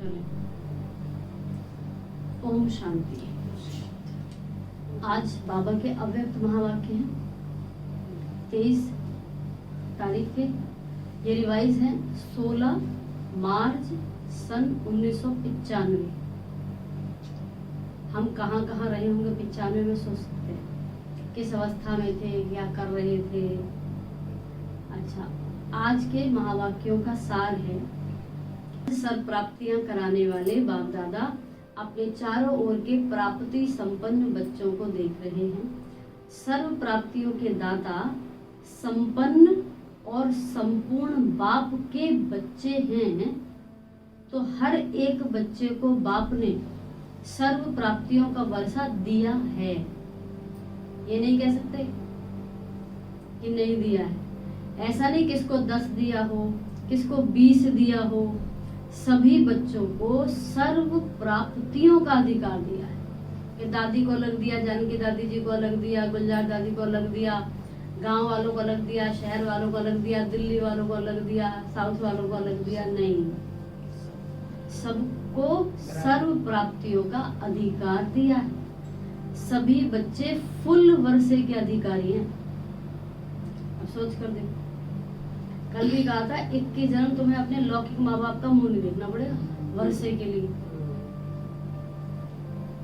चले। ओम शांति। आज बाबा के अव्यक्त महावाक्य हैं 23 तारीख के। ये रिवाइज है 16 मार्च सन 1995। हम कहाँ कहाँ रहे होंगे 95 में, सोच सकते हैं किस अवस्था में थे, क्या कर रहे थे। अच्छा, आज के महावाक्यों का सार है, सर्व प्राप्तियां कराने वाले बाप दादा अपने चारों ओर के प्राप्ति संपन्न बच्चों को देख रहे हैं। सर्व प्राप्तियों के दाता संपन्न और संपूर्ण बाप के बच्चे हैं, तो हर एक बच्चे को बाप ने सर्व प्राप्तियों का वर्षा दिया है। ये नहीं कह सकते कि नहीं दिया है। ऐसा नहीं किसको 10 दिया हो, किसको 20 दिया हो, सभी बच्चों को सर्व प्राप्तियों का अधिकार दिया है। कि दादी को अलग दिया, जानकी दादी जी को अलग दिया, गुलजार दादी को अलग दिया, गांव वालों को अलग दिया, शहर वालों को अलग दिया, दिल्ली वालों को अलग दिया, साउथ वालों को अलग दिया, नहीं, सबको सर्व प्राप्तियों का अधिकार दिया है। सभी बच्चे फुल वर्षे के अधिकारी हैं। अब सोच कर देखो, कल भी कहा था 21 जन्म तुम्हें अपने लौकिक माँ बाप का मुंह नहीं देखना पड़ेगा वर्षे के लिए।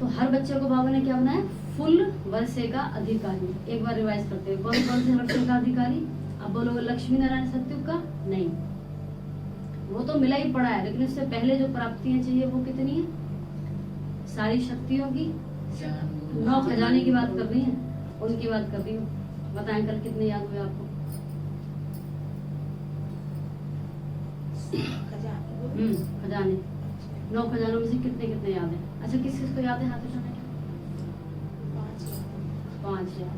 तो हर बच्चे को बाबा ने क्या बनाया, फुल वर्षे का अधिकारी। एक बार रिवाइज करते हैं, कौन कौन से वर्षे का अधिकारी। अब बोलोगे लक्ष्मी नारायण सत्युग का, नहीं, वो तो मिला ही पड़ा है, लेकिन उससे पहले जो प्राप्तियां चाहिए वो कितनी है, सारी शक्तियों की 9 खजाने की बात कर रही है, उनकी बात कर रही हूँ। बताएं कल कितने याद हुए आपको? खजाने 9 खजानों में से कितने कितने याद है? अच्छा, किस किस को याद है? हाथ उठाने के 5 याद।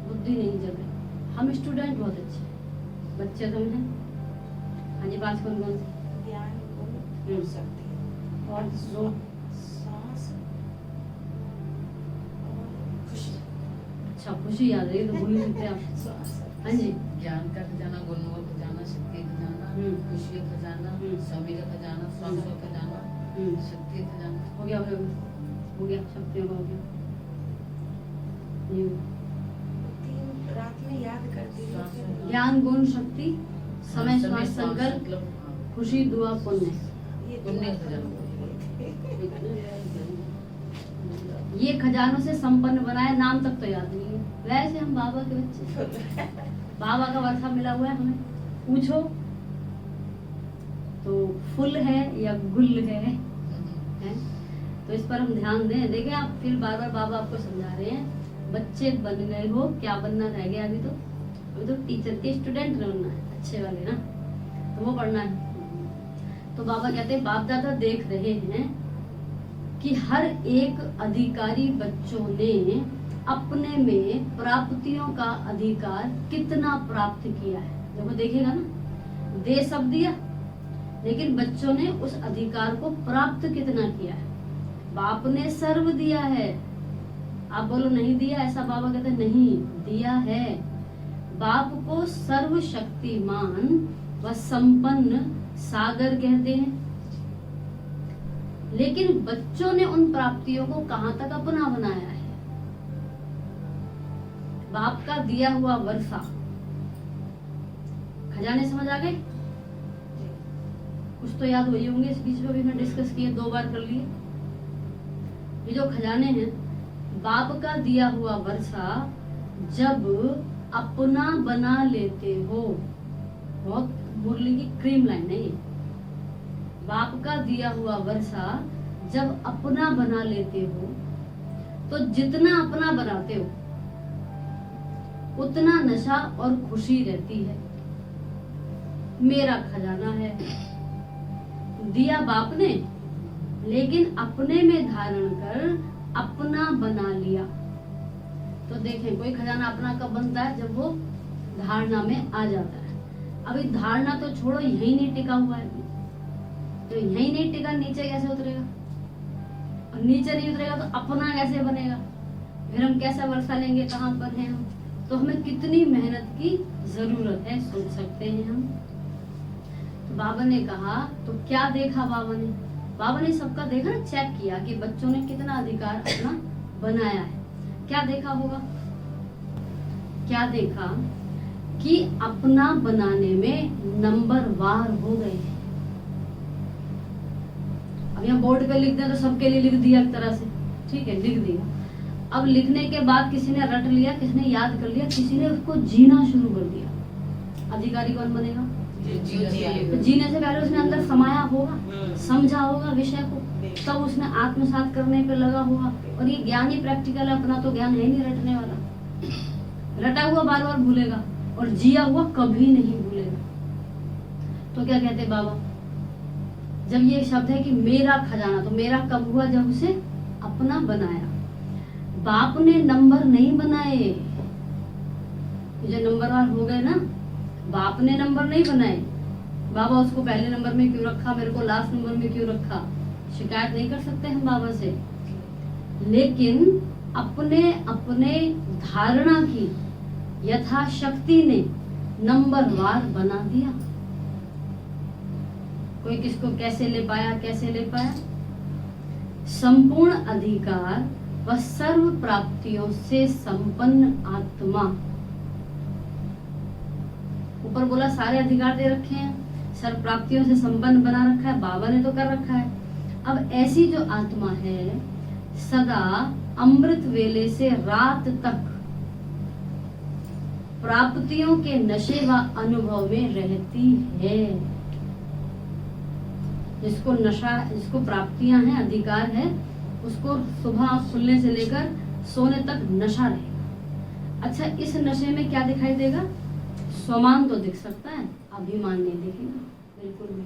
बुद्धि नहीं जगह। हम स्टूडेंट बहुत अच्छे, बच्चे तो हैं। हाँ जी, 5 कौन कौन से? ज्ञान, गुण, शक्ति और सांस और खुशी। अच्छा, खुशी याद है, तो भूल सकते आप। हाँ जी, ज्ञान का खजाना, गुण का खजाना, शक्ति का खजाना, खुशी का खजाना, समय का खजाना, श्वास का खजाना, शक्ति का खजाना। हो गया, हो गया, शक्तियों का हो गया। ये 3 रात में याद करती हूँ। ज्ञान, गुण, शक्ति, समय, श्वास, संकल्प, खुशी, दुआ, पुण्य। ये पुण्य खजाना। ये खजानों से संपन्न बनाए, नाम तक तो याद नहीं है। वैसे हम बाबा के बच्चे, बाबा का वर्षा मिला हुआ है हमें। पूछो तो फुल है या गुल है? तो इस पर हम ध्यान दें। देखें आप, फिर बार बार बाबा आपको समझा रहे हैं, बच्चे बन गए हो, क्या बनना रह गया? अभी तो टीचर के स्टूडेंट बनना है, अच्छे वाले ना, तो वो पढ़ना है। तो बाबा कहते हैं बाप दादा देख रहे हैं कि हर एक अधिकारी बच्चों ने अपने में प्राप्तियों का अधिकार कितना प्राप्त किया है। जब वो देखेगा ना, दे सब दिया, लेकिन बच्चों ने उस अधिकार को प्राप्त कितना किया है। बाप ने सर्व दिया है, आप बोलो नहीं दिया, ऐसा बाबा कहते नहीं, दिया है। बाप को सर्वशक्तिमान व संपन्न सागर कहते हैं, लेकिन बच्चों ने उन प्राप्तियों को कहां तक अपना बनाया है। बाप का दिया हुआ वर्षा, खजाने समझ आ गए? कुछ तो याद हुई होंगे, इस बीच में भी मैं डिस्कस किए, 2 बार कर लिए। ये जो खजाने हैं, बाप का दिया हुआ वर्षा जब अपना बना लेते हो, बहुत मुरली की क्रीम लाइन है ये। बाप का दिया हुआ वर्षा जब अपना बना लेते हो, तो जितना अपना बनाते हो उतना नशा और खुशी रहती है। मेरा खजाना है, दिया बाप ने, लेकिन अपने में धारण कर अपना बना लिया। तो देखें, कोई खजाना अपना कब बनता है? जब वो धारणा में आ जाता है। अभी धारणा तो छोड़ो, यही नहीं टिका हुआ है, तो यही नहीं टिका, नीचे कैसे उतरेगा? और नीचे नहीं उतरेगा तो अपना कैसे बनेगा? फिर हम कैसे वर्षा लेंगे? कहाँ पर हैं हम? तो हमें कितनी मेहनत की जरूरत है, सोच सकते हैं हम। तो बाबा ने कहा, तो क्या देखा बाबा ने? बाबा ने सबका देखा ना, चेक किया कि बच्चों ने कितना अधिकार अपना बनाया है। क्या देखा होगा, क्या देखा कि अपना बनाने में नंबर वार हो गए हैं। अब यहाँ बोर्ड पे लिख दें तो सबके लिए लिख दिया एक तरह से, ठीक है, लिख दिया। अब लिखने के बाद किसी ने रट लिया, किसी ने याद कर लिया, किसी ने उसको जीना शुरू कर दिया। अधिकारी कौन बनेगा? तो जीने से पहले उसने अंदर समाया होगा, समझा होगा विषय को, तब उसने आत्मसात करने पे लगा होगा। और ये ज्ञान ही प्रैक्टिकल है, अपना तो ज्ञान है नहीं रटने वाला। रटा हुआ बार बार भूलेगा और जिया हुआ कभी नहीं भूलेगा। तो क्या कहते बाबा, जब ये शब्द है कि मेरा खजाना, तो मेरा कब हुआ? जब उसे अपना बनाया। बाप ने नंबर नहीं बनाए, जो नंबरवार हो गए ना, बाप ने नंबर नहीं बनाए। बाबा उसको पहले नंबर में क्यों रखा, मेरे को लास्ट नंबर में क्यों रखा, शिकायत नहीं कर सकते हम बाबा से। लेकिन अपने अपने धारणा की यथाशक्ति ने नंबरवार बना दिया। कोई किसको कैसे ले पाया, कैसे ले पाया? संपूर्ण अधिकार व सर्व प्राप्तियों से संपन्न आत्मा। ऊपर बोला सारे अधिकार दे रखे हैं, सर्व प्राप्तियों से संपन्न बना रखा है, बाबा ने तो कर रखा है। अब ऐसी जो आत्मा है सदा अमृत वेले से रात तक प्राप्तियों के नशे व अनुभव में रहती है। जिसको नशा, जिसको प्राप्तियां हैं, अधिकार है, उसको सुबह खुलने से लेकर सोने तक नशा रहेगा। अच्छा, इस नशे में क्या दिखाई देगा? स्वमान तो दिख सकता है, अभिमान नहीं दिखेगा बिल्कुल भी।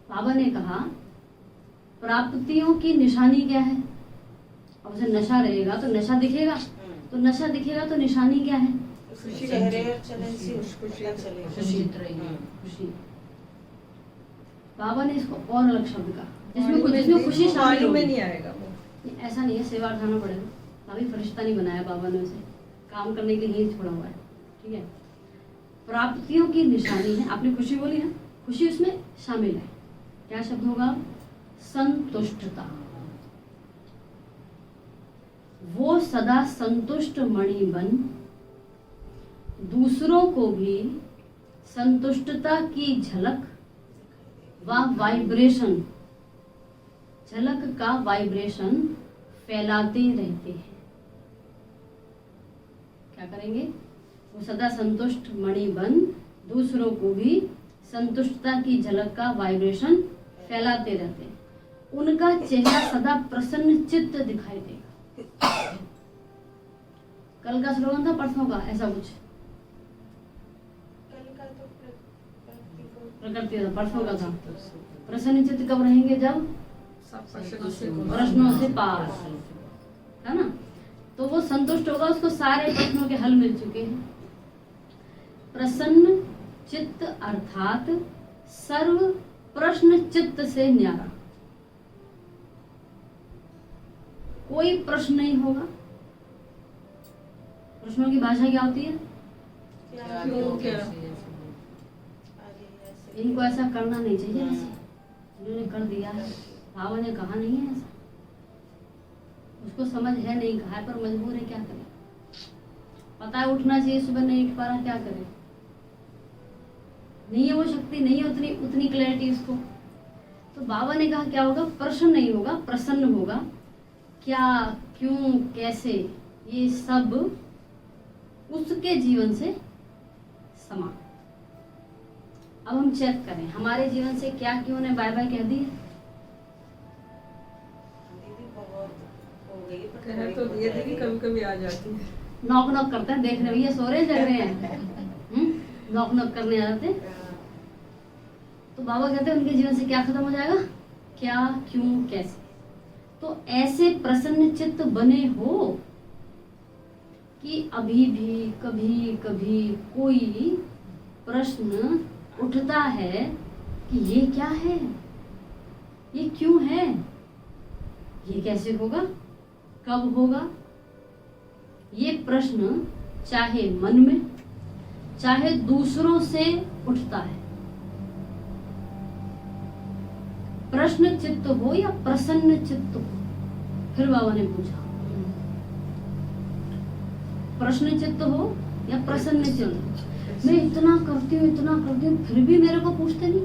बाबा ने कहा प्राप्तियों की निशानी क्या है? अब उसे नशा रहेगा तो नशा दिखेगा, तो नशा दिखेगा तो निशानी क्या है? खुशी रहे और चलन से पता चलेगा। खुशी। बाबा ने इसको और अलग शब्द कहा, जिसमें खुशी शामिल में नहीं आएगा। ऐसा नहीं है, सेवा उठाना पड़ेगा। अभी फरिश्ता नहीं बनाया बाबा ने, उसे काम करने के लिए ही छोड़ा हुआ है, ठीक है। प्राप्तियों की निशानी है, आपने खुशी बोली ना, खुशी उसमें शामिल है। क्या शब्द होगा? संतुष्टता। वो सदा संतुष्ट मणि बन दूसरों को भी संतुष्टता की झलक व वाइब्रेशन, झलक का वाइब्रेशन फैलाते रहते हैं। क्या करेंगे? वो सदा संतुष्ट मणि बन दूसरों को भी संतुष्टता की झलक का वाइब्रेशन फैलाते रहते हैं। उनका चेहरा सदा प्रसन्न चित्त दिखाई देगा। कल का स्लोगन था, परसों का, ऐसा कुछ प्रकृति था, परसों का था। प्रसन्न चित्त कब रहेंगे? जब प्रश्नों से पार, है ना। तो वो संतुष्ट होगा, उसको सारे प्रश्नों के हल मिल चुके हैं। प्रसन्न चित्त अर्थात सर्व प्रश्न चित्त से न्यारा, कोई प्रश्न नहीं होगा। प्रश्नों की भाषा क्या होती है? इनको ऐसा करना नहीं चाहिए, ऐसे इन्होंने कर दिया है, बाबा ने कहा नहीं है ऐसा, उसको समझ है नहीं कहा है, पर मजबूर है, क्या करे। पता है उठना चाहिए, सुबह नहीं उठ पा रहा, क्या करे। नहीं है वो शक्ति, नहीं है उतनी क्लैरिटी उसको। तो बाबा ने कहा क्या होगा? प्रश्न नहीं होगा, प्रसन्न होगा। क्या, क्यों, कैसे, ये सब उसके जीवन से समान। अब हम चेक करें हमारे जीवन से क्या क्यों ने बाय बाय कह दी है। तो दिए थे कि कभी आ जाती है। नॉक नॉक करते हैं, देख रहे भैया सो रहे, जग रहे हैं, नॉक नॉक करने आ जाते। तो बाबा कहते हैं उनके जीवन से क्या खत्म हो जाएगा? क्या, क्यों, कैसे। तो ऐसे प्रसन्न चित्त बने हो कि अभी भी कभी कभी कोई प्रश्न उठता है कि ये क्या है, ये क्यों है, ये कैसे होगा, कब होगा। ये प्रश्न चाहे मन में चाहे दूसरों से उठता है। प्रश्न चित्त हो या प्रसन्न चित्त हो? फिर बाबा ने पूछा, प्रश्न चित्त हो या प्रसन्न चित्त? मैं इतना करती हूँ फिर भी मेरे को पूछते नहीं,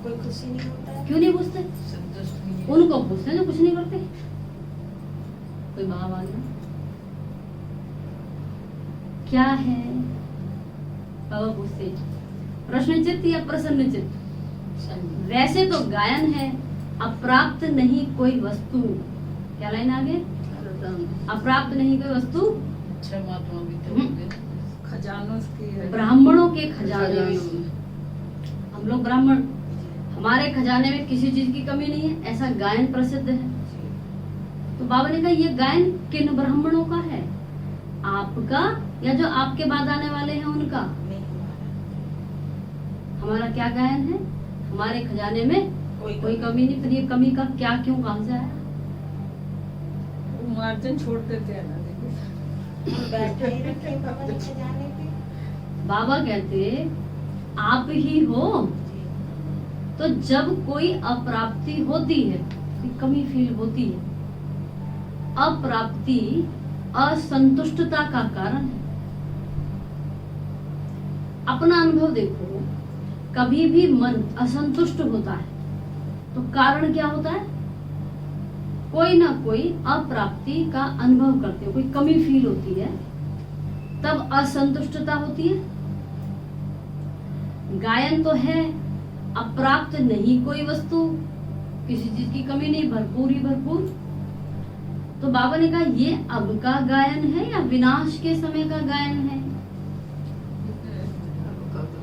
कोई खुशी नहीं होता है। क्यों नहीं पूछते? संतुष्ट नहीं है। उनको पूछते हैं जो कुछ नहीं करते। कोई भाव आ गया? क्या है? बाबा पूछते प्रश्न चित्त या प्रसन्न चित्त? वैसे तो गायन है, अप्राप्त नहीं कोई वस्तु। क्या लाइन आगे? अप्राप्त नहीं कोई वस्तु छह महात्मा भी तो होंगे। खजानों की है। ब्राह्मणों के खजाने में। हम लोग ब्राह्मण, हमारे खजाने में किसी चीज की कमी नहीं है, ऐसा गायन प्रसिद्ध है। तो बाबा ने कहा ये गायन किन ब्राह्मणों का है? आपका या जो आपके बाद आने वाले हैं उनका? नहीं हमारा क्या गायन है? हमारे खजाने में कोई कमी नहीं। फिर ये कमी का क्या क्यों कहां से आया? वो मार्जिन छोड़ देते हैं ना, देखिए हम बैठे ही रखे बाबा के खजाने पे। बाबा कहते आप ही हो। जी। तो जब कोई अप्राप्ति होती है, कोई कमी फील होती है, अप्राप्ति असंतुष्टता का कारण है। अपना अनुभव देखो, कभी भी मन असंतुष्ट होता है तो कारण क्या होता है? कोई ना कोई अप्राप्ति का अनुभव करते हो, कोई कमी फील होती है, तब असंतुष्टता होती है। गायन तो है, अप्राप्त नहीं कोई वस्तु, किसी चीज की कमी नहीं, भरपूर ही भरपूर। तो बाबा ने कहा ये अब का गायन है या विनाश के समय का गायन है?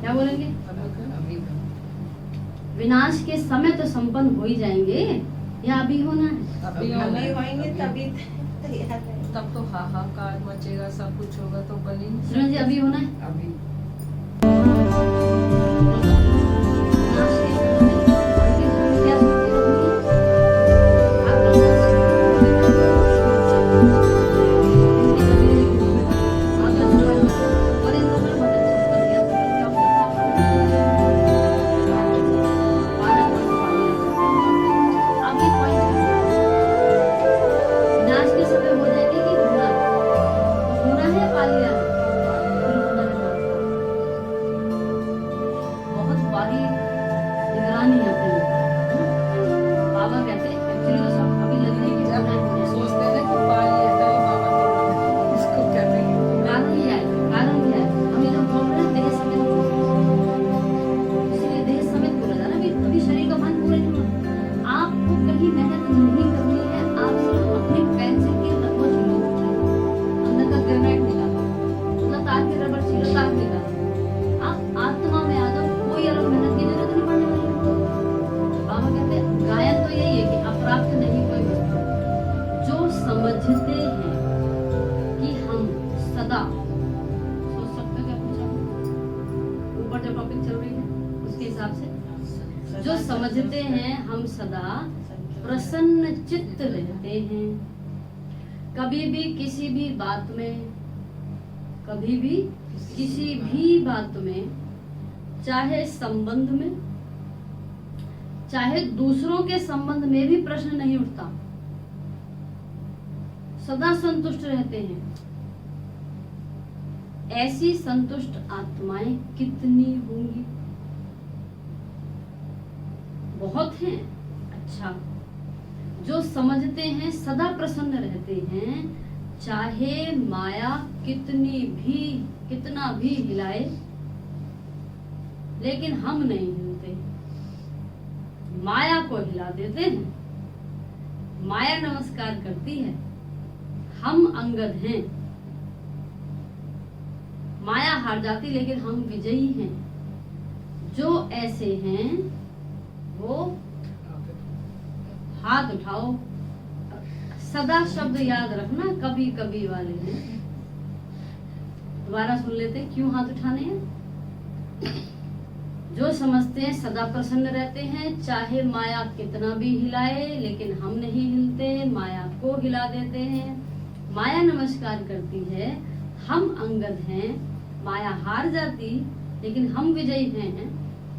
क्या बोलेंगे? अभी का। विनाश के समय तो संपन्न हो ही जाएंगे, या अभी होना है? अभी अभी होंगे तभी तैयार है। तब तो हाहाकार मचेगा, सब कुछ होगा तो बनी। सुरेंद्र जी अभी होना है? अभी विनाश के समय में क्या सोचते होंगे? विनाश के समय हो जाएंगे कि होना है? तो होना है या पा लिया है? फिर होना है। बहुत बारीक निगरानी है अपनी। बाबा कहते हैं एक्चुअली तो सब अभी लगने की जब होना है। सोचते हैं कि पा लिया था ये बाबा तो इसको कहते हैं। कारण ये है, हम ये जो बोल रहे हैं देह समेत बोल रहे हैं। इसलिए देह समेत बोला जा रहा है। अभी शरीर का भान पूरा नहीं हुआ। आपको कहीं मेहनत नहीं करनी है, आप सिर्फ अपनी पेंसिल की लकवा छूलो, अंदर का ग्रेनाइट निकालो, मतलब तार की रबड़ छीलो, तार निकालो। आप आत्मा में आ जाओ, कोई अलग मेहनत की जरूरत नहीं पड़ने वाली है। बाबा कहते हैं गायन तो यही है कि अप्राप्त नहीं कोई वस्तु। जो समझते हैं कि हम सदा, सोच सकते हो क्या पूछा ऊपर जो टॉपिक चल रही है उसके हिसाब से, जो समझते हैं हम सदा प्रसन्न चित्त रहते हैं। कभी भी किसी भी बात में, कभी भी किसी भी बात में, चाहे संबंध में, चाहे दूसरों के संबंध में भी प्रश्न नहीं उठता, सदा संतुष्ट रहते हैं। ऐसी संतुष्ट आत्माएं कितनी होंगी? बहुत हैं। अच्छा, जो समझते हैं सदा प्रसन्न रहते हैं, चाहे माया कितना भी हिलाए, लेकिन हम नहीं हिलते, माया को हिला देते हैं। माया नमस्कार करती है, हम अंगद हैं। माया हार जाती लेकिन हम विजयी हैं। जो ऐसे हैं वो हाथ उठाओ। सदा शब्द याद रखना, कभी कभी वाले हैं। दोबारा सुन लेते हैं, क्यों हाथ उठाने हैं? जो समझते हैं सदा प्रसन्न रहते हैं, चाहे माया कितना भी हिलाए, लेकिन हम नहीं हिलते, माया को हिला देते हैं। माया नमस्कार करती है, हम अंगद हैं। माया हार जाती लेकिन हम विजयी हैं।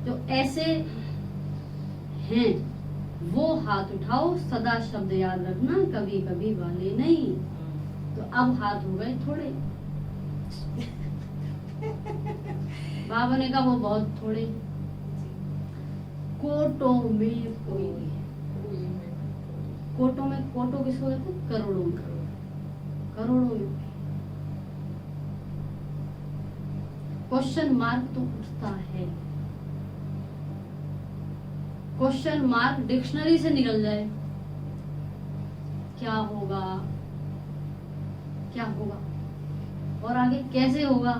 जो ऐसे हैं वो हाथ उठाओ, सदा शब्द याद रखना, कभी कभी वाले नहीं। तो अब हाथ हो गए थोड़े। बाबा ने कहा वो बहुत थोड़े। कोटों में कोई, कोटों में, कोटों किसको कहते हैं? करोड़ों में, करोड़ों में। क्वेश्चन मार्क तो उठता है। क्वेश्चन मार्क डिक्शनरी से निकल जाए, क्या होगा, क्या होगा, और आगे कैसे होगा,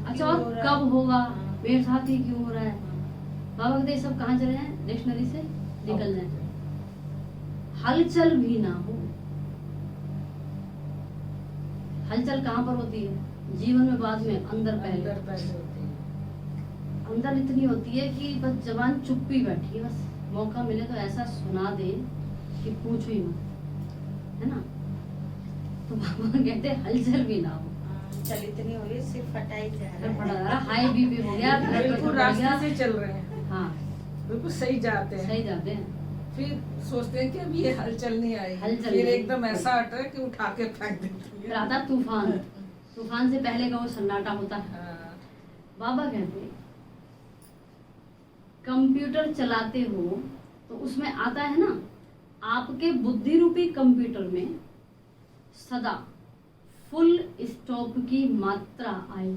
अच्छा और कब होगा, मेरे साथ ही क्यों हो रहा है। बाबा कहते सब कहाँ चले हैं? डिक्शनरी से निकल जाए। हलचल भी ना हो। हलचल कहाँ पर होती है? जीवन में बाद में, अंदर पहले होती है। अंदर इतनी होती है कि बस जबान चुप ही बैठी है, बस मौका मिले तो ऐसा सुना दे कि पूछो ही मत, है ना। तो बाबा कहते हलचल भी ना हो। चल इतनी हो रही, सिर्फ फटाई जा फिर रहा पड़ा है। रहा, हाई बीपी हो गया, ब्लड बिल्कुल प्रेशर बढ़ रास्ते गया। से चल रहे हैं, हाँ बिल्कुल सही जाते हैं। सही जाते हैं। फिर सोचते हैं कि अब ये हलचल नहीं आई, हलचल फिर नहीं। एकदम ऐसा हटा कि उठा के फेंक देती फिर है। आता तूफान। तूफान से पहले का वो सन्नाटा होता है। हाँ, बाबा कहते हैं कंप्यूटर चलाते हो तो उसमें आता है ना, आपके बुद्धि रूपी कंप्यूटर में सदा फुल स्टॉप की मात्रा आए।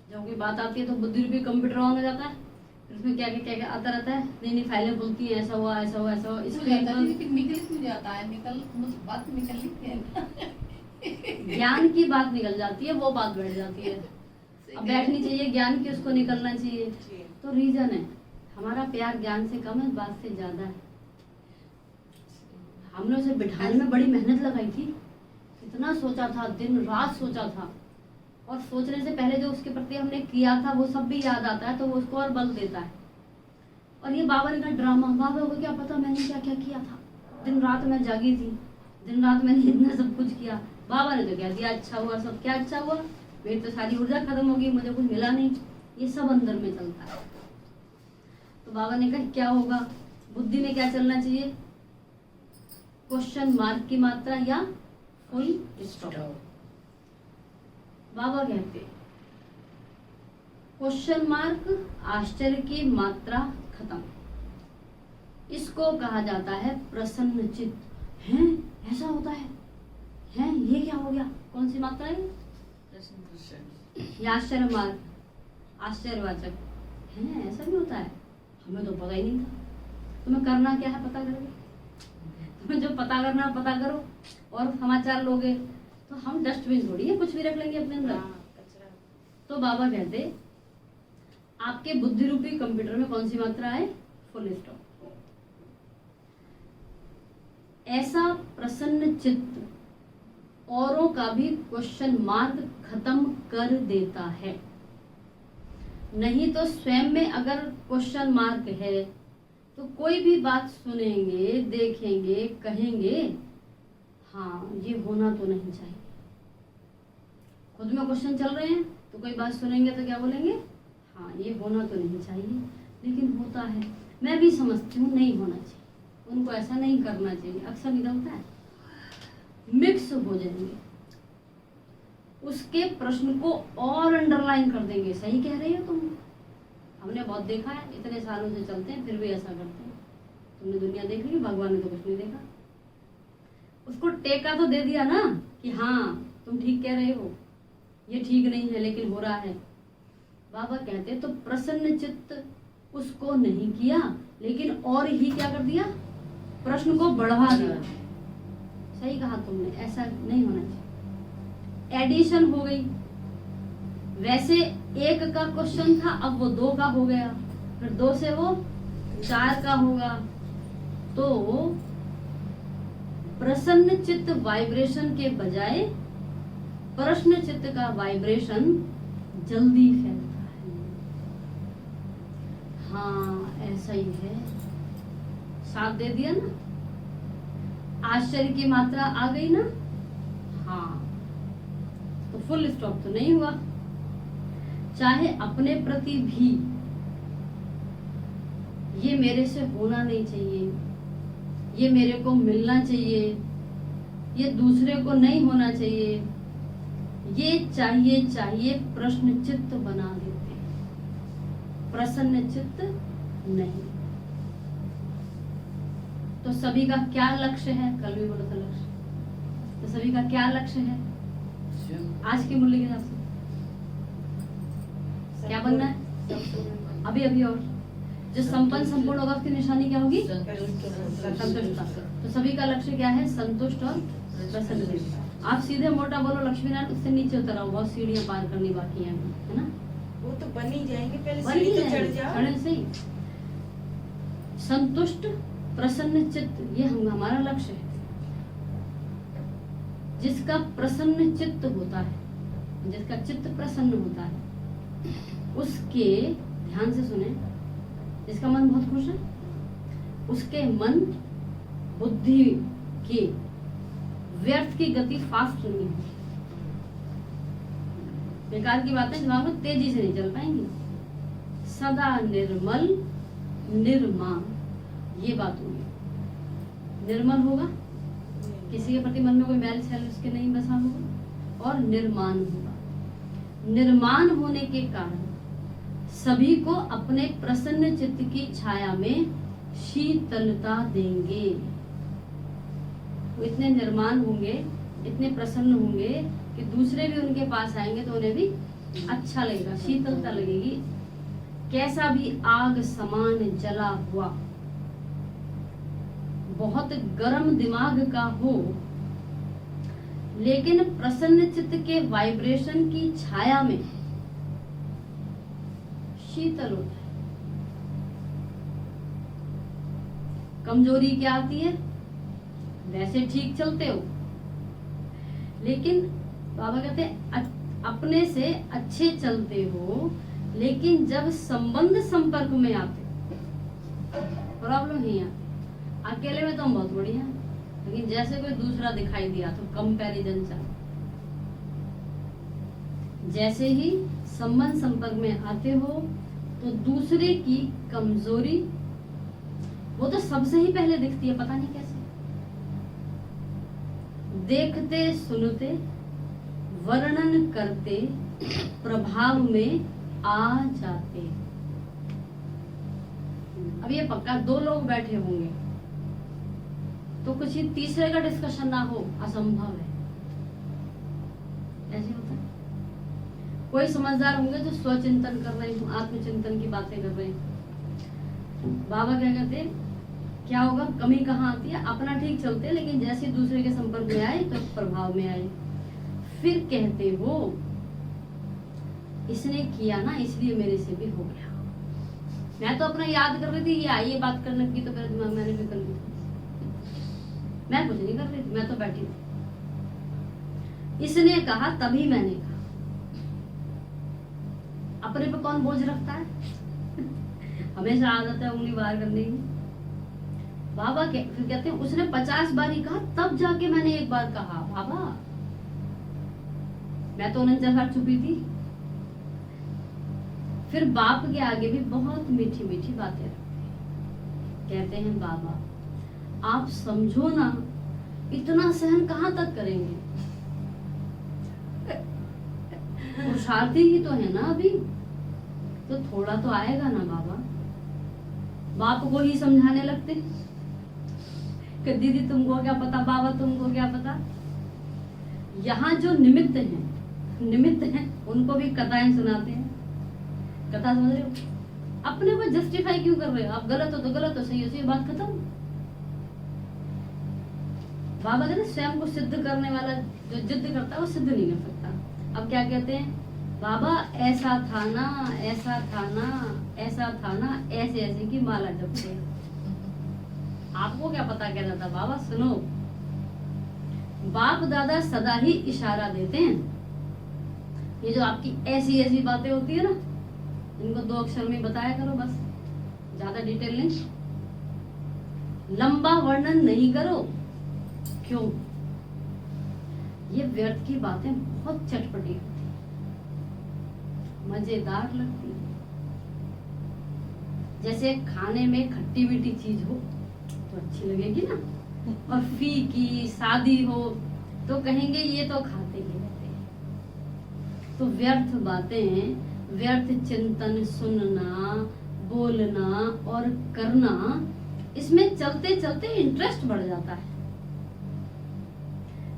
जब कोई बात आती है तो बुद्धि रूपी कंप्यूटर ऑन हो जाता है, फिर उसमें क्या क्या क्या आता रहता है, नई नई फाइलें खुलती हैं, ऐसा हुआ ऐसा हुआ ऐसा हुआ। इसमें लेकिन निकल क्यों जाता है? निकल बात निकल लिखते हैं। ज्ञान की बात निकल जाती है, वो बात बैठ जाती है। अब बैठनी चाहिए ज्ञान की, उसको निकलना चाहिए। जी। तो रीजन है, हमारा प्यार ज्ञान से कम है, बात से ज्यादा है। हमने उसे बिठाने में बड़ी मेहनत लगाई थी, इतना सोचा था, दिन रात सोचा था, और सोचने से पहले जो उसके प्रति हमने किया था वो सब भी याद आता है, तो वो उसको और बल देता है। और ये बाबा ने कहा ड्रामा, बाबा को क्या पता मैंने क्या क्या किया था। दिन रात मैं जागी थी, दिन रात मैंने इतना सब कुछ किया। बाबा ने तो कह दिया अच्छा हुआ, सब क्या अच्छा हुआ, मेरी तो सारी ऊर्जा खत्म हो गई, मुझे कुछ मिला नहीं। ये सब अंदर में चलता है। तो बाबा ने कहा क्या होगा, बुद्धि में क्या चलना चाहिए? क्वेश्चन मार्क की मात्रा या फुल स्टॉप। बाबा कहते क्वेश्चन मार्क आश्चर्य की मात्रा खत्म। इसको कहा जाता है प्रसन्न चित्त। हैं ऐसा होता है, हैं ये क्या हो गया, कौन सी मात्रा है? ये आश्चर्य मार्ग, आश्चर्यवाचक। है ऐसा भी होता है, हमें तो पता ही नहीं था। तुम्हें करना क्या है पता करोगे, तुम्हें जो पता करना है पता करो, और समाचार लोगे तो हम डस्टबिन थोड़ी है, कुछ भी रख लेंगे अपने अंदर। हाँ, कचरा। तो बाबा कहते आपके बुद्धि रूपी कंप्यूटर में कौन सी मात्रा है? Full stop. ऐसा प्रसन्न चित्त औरों का भी क्वेश्चन मार्क खत्म कर देता है। नहीं तो स्वयं में अगर क्वेश्चन मार्क है तो कोई भी बात सुनेंगे, देखेंगे, कहेंगे हाँ ये होना तो नहीं चाहिए। खुद में क्वेश्चन चल रहे हैं तो कोई बात सुनेंगे तो क्या बोलेंगे? हाँ ये होना तो नहीं चाहिए, लेकिन होता है। मैं भी समझती हूँ नहीं होना चाहिए, उनको ऐसा नहीं करना चाहिए, अक्सर निकलता है। मिक्स हो जाएंगे, उसके प्रश्न को और अंडरलाइन कर देंगे। सही कह रही हो तुम, हमने बहुत देखा है, इतने सालों से चलते हैं फिर भी ऐसा करते हैं। तुमने दुनिया देख ली, भगवान ने तो कुछ नहीं देखा। उसको टेका तो दे दिया ना कि हाँ तुम ठीक कह रहे हो, ये ठीक नहीं है लेकिन हो रहा है। बाबा कहते तो प्रसन्न चित्त उसको नहीं किया, लेकिन और ही क्या कर दिया, प्रश्न को बढ़ा दिया। सही कहा तुमने, ऐसा नहीं होना चाहिए। एडिशन हो गई, वैसे 1 का क्वेश्चन था, अब वो 2 का हो गया, फिर 2 से वो 4 का होगा। तो प्रसन्न चित्त वाइब्रेशन के बजाय प्रश्न चित्त का वाइब्रेशन जल्दी फैलता है। हाँ ऐसा ही है, साथ दे दिया ना, आश्चर्य की मात्रा आ गई ना। हाँ तो फुल स्टॉप तो नहीं हुआ। चाहे अपने प्रति भी ये मेरे से होना नहीं चाहिए, ये मेरे को मिलना चाहिए, ये दूसरे को नहीं होना चाहिए, ये चाहिए चाहिए प्रश्न चित्त बना देते हैं, प्रसन्न चित्त नहीं। तो सभी का क्या लक्ष्य है? कल भी बोला था लक्ष्य। तो सभी का क्या लक्ष्य है आज के मूल्य के हिसाब से? क्या बनना है? अभी अभी और जो संपन्न संपूर्ण होगा उसकी निशानी क्या होगी? संतुष्टता। तो सभी का लक्ष्य क्या है? संतुष्ट और प्रसन्न। आप सीधे मोटा बोलो लक्ष्मी नारायण, उससे नीचे उतर आओ, बहुत सीढ़ियां पार करनी बाकी है ना? वो तो बन ही जाएंगे, पहले बन ही सीढ़ी तो चढ़ जाएंगे, जाओ। चढ़े सही। संतुष्ट प्रसन्न चित्त, ये हमारा लक्ष्य है। जिसका प्रसन्न चित्त होता है, जिसका चित्त प्रसन्न होता है, उसके, ध्यान से सुने, जिसका मन बहुत खुश है, उसके मन बुद्धि की व्यर्थ की गति फास्ट नहीं होगी। बेकार की बातें दिमाग में तेजी से नहीं चल पाएंगी। सदा निर्मल निर्माण, ये बात होगी। निर्मल होगा, किसी के प्रति मन में कोई मैल छैल उसके नहीं बसा होगा, और निर्माण होगा। निर्माण होने के कारण सभी को अपने प्रसन्न चित्त की छाया में शीतलता देंगे। वो इतने निर्माण होंगे, इतने प्रसन्न होंगे कि दूसरे भी उनके पास आएंगे तो उन्हें भी अच्छा लगेगा, शीतलता लगेगी। कैसा भी आग समान जला हुआ, बहुत गर्म दिमाग का हो, लेकिन प्रसन्न चित्त के वाइब्रेशन की छाया में शीतल होता है। कमजोरी क्या आती है? वैसे ठीक चलते हो, लेकिन बाबा कहते हैं अपने से अच्छे चलते हो, लेकिन जब संबंध संपर्क में आते प्रॉब्लम ही आती। अकेले में तो हम बहुत बढ़िया, लेकिन जैसे कोई दूसरा दिखाई दिया तो कंपैरिजन चल। जैसे ही संबंध संपर्क में आते हो तो दूसरे की कमजोरी वो तो सबसे ही पहले दिखती है, पता नहीं कैसे। देखते सुनते वर्णन करते प्रभाव में आ जाते। अब ये पक्का दो लोग बैठे होंगे तो कुछ ही तीसरे का डिस्कशन ना हो असंभव है, ऐसे होता है। कोई समझदार होंगे जो स्वचिंतन कर रहे हो, आत्मचिंतन की बातें कर रहे हैं। बाबा क्या कहते हैं, क्या होगा? कमी कहाँ आती है? अपना ठीक चलते लेकिन जैसे दूसरे के संपर्क में आए तो प्रभाव में आए। फिर कहते हो इसने किया ना इसलिए मेरे से भी हो गया। मैं तो अपना याद कर रही थी, ये आई ये बात करने की तो मेरे दिमाग मैंने भी कर ली थी। मैं कुछ नहीं कर रही थी, मैं तो बैठी थी। इसने कहा तभी मैंने कहा। अपने पे कौन बोझ रखता है? हमेशा आदत है उंगली बाहर करने की। बाबा फिर कहते हैं उसने 50 बार ही कहा तब जाके मैंने एक बार कहा। बाबा मैं तो 49 बार छुपी थी। फिर बाप के आगे भी बहुत मीठी मीठी बातें रखते हैं। कहते हैं बाबा आप समझो ना, इतना सहन कहाँ तक करेंगे? पुरुषार्थी ही तो है ना अभी, तो थोड़ा तो आएगा ना बाबा। बाप को ही समझाने लगते कि दीदी तुमको क्या पता, बाबा तुमको क्या पता। यहाँ जो निमित्त हैं उनको भी कथाएं सुनाते हैं। कथा समझ रहे हो? अपने को जस्टिफाई क्यों कर रहे हो? आप गलत हो तो गलत हो, सही हो सही, बात खत्म। बाबा कहते हैं स्वयं को सिद्ध करने वाला जो जिद करता है वो सिद्ध नहीं कर सकता। अब क्या कहते हैं? बाबा ऐसा था ना, ऐसा था ना, ऐसा था ना, ऐसे ऐसे की माला जपते। आपको क्या पता क्या था? बाबा सुनो, बाप दादा सदा ही इशारा देते हैं। ये जो आपकी ऐसी ऐसी बातें होती है ना, इनको 2 अक्षर में बताया करो बस, ज्यादा डिटेल नहीं, लंबा वर्णन नहीं करो। क्यों? ये व्यर्थ की बातें बहुत चटपटी होती है, मजेदार लगती है। जैसे खाने में खट्टी मीठी चीज हो तो अच्छी लगेगी ना, और फीकी शादी हो तो कहेंगे ये तो खाते ही रहते हैं। तो व्यर्थ बातें, व्यर्थ चिंतन, सुनना, बोलना और करना, इसमें चलते चलते इंटरेस्ट बढ़ जाता है।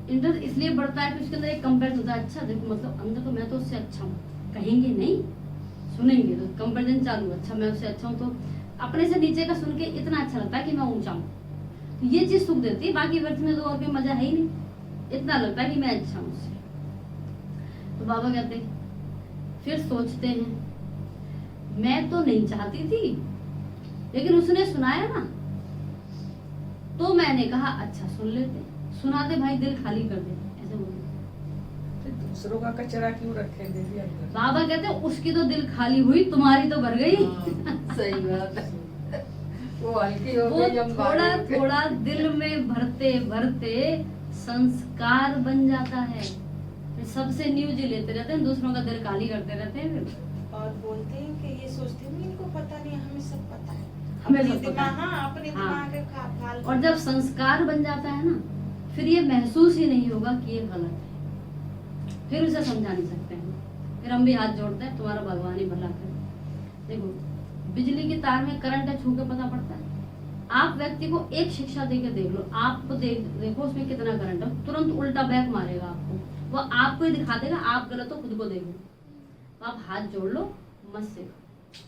इंटरेस्ट इसलिए बढ़ता है कि उसके अंदर एक कंपेरिजन होता है। अच्छा देखो, मतलब अंदर तो मैं तो उससे अच्छा हूँ, कहेंगे नहीं, सुनेंगे तो कंपेरिजन चालू, अच्छा मैं उससे अच्छा हूँ, तो अपने से नीचे का सुन के इतना अच्छा लगता है कि मैं ऊंचा हूँ, तो ये चीज सुख देती है। बाकी व्यर्थ में तो और कोई मजा है ही नहीं, इतना लगता है कि मैं अच्छा हूँ उससे। तो बाबा कहते हैं, फिर सोचते हैं मैं तो नहीं चाहती थी, लेकिन उसने सुनाया ना, तो मैंने कहा अच्छा सुन लेते, सुना दे भाई, दिल खाली कर दे, ऐसे बोलते। तो दूसरों का कचरा क्यों रखे देवी अंदर? बाबा कहते हैं उसकी तो दिल खाली हुई, तुम्हारी तो भर गई। सही बात है। वो हल्की हो वो गई, हम थोड़ा भारी हो गए। थोड़ा दिल में भरते भरते संस्कार बन जाता है, फिर सबसे न्यूज लेते रहते हैं, दूसरों का दिल खाली करते रहते हैं। फिर और बोलते हैं कि ये सोचते हैं इनको पता नहीं, हमें सब पता है, हमें अपने सब पता दिमाग, है। हाँ अपने हाँ। दिमाग का फाल। और जब संस्कार बन जाता है ना, फिर ये महसूस ही नहीं होगा कि ये गलत है, फिर उसे समझा नहीं सकते हैं। फिर हम भी हाथ जोड़ते हैं, तुम्हारा भगवान ही भला करे। देखो, बिजली की तार में करंट है, छू के पता पड़ता है। आप व्यक्ति को एक शिक्षा देकर देख लो, आपको देखो उसमें कितना करंट है, तुरंत उल्टा बैक मारेगा आपको, वो आपको ही दिखा देगा, आप गलत हो खुद को देखो। तो आप हाथ जोड़ लो, मत सीखो,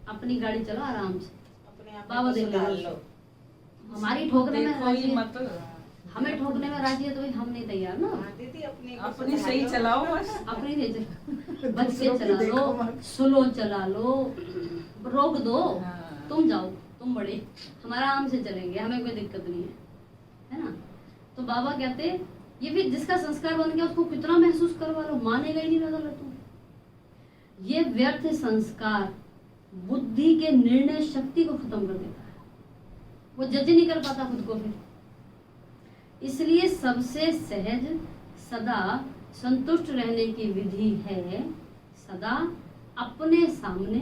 अपनी गाड़ी चलो आराम से, अपने आप बाबा में देख सुधार लो। लो। हमारी ठोकने में देखो राजी ही है, मत, हमें ठोकने में राजी है तो भाई हम नहीं तैयार ना। हाँ दीदी, अपने को अपनी सुधार सही लो। चलाओ बस। अपनी नहीं चला, बच के दूसरों की चला देखो लो, मत। स्लो चला लो, रोक दो, हाँ। तुम जाओ, तुम बड़े, हमारा आराम से चलेंगे, हमें कोई दिक्कत नहीं है ना। तो बाबा कहते ये भी जिसका संस्कार बन गया उसको कितना महसूस करवा लो, मानेगा ही नहीं ना गलत तुम। ये व्यर्थ संस्कार बुद्धि के निर्णय शक्ति को खत्म कर देता है, वो जज नहीं कर पाता खुद को। फिर इसलिए सबसे सहज सदा संतुष्ट रहने की विधि है सदा अपने सामने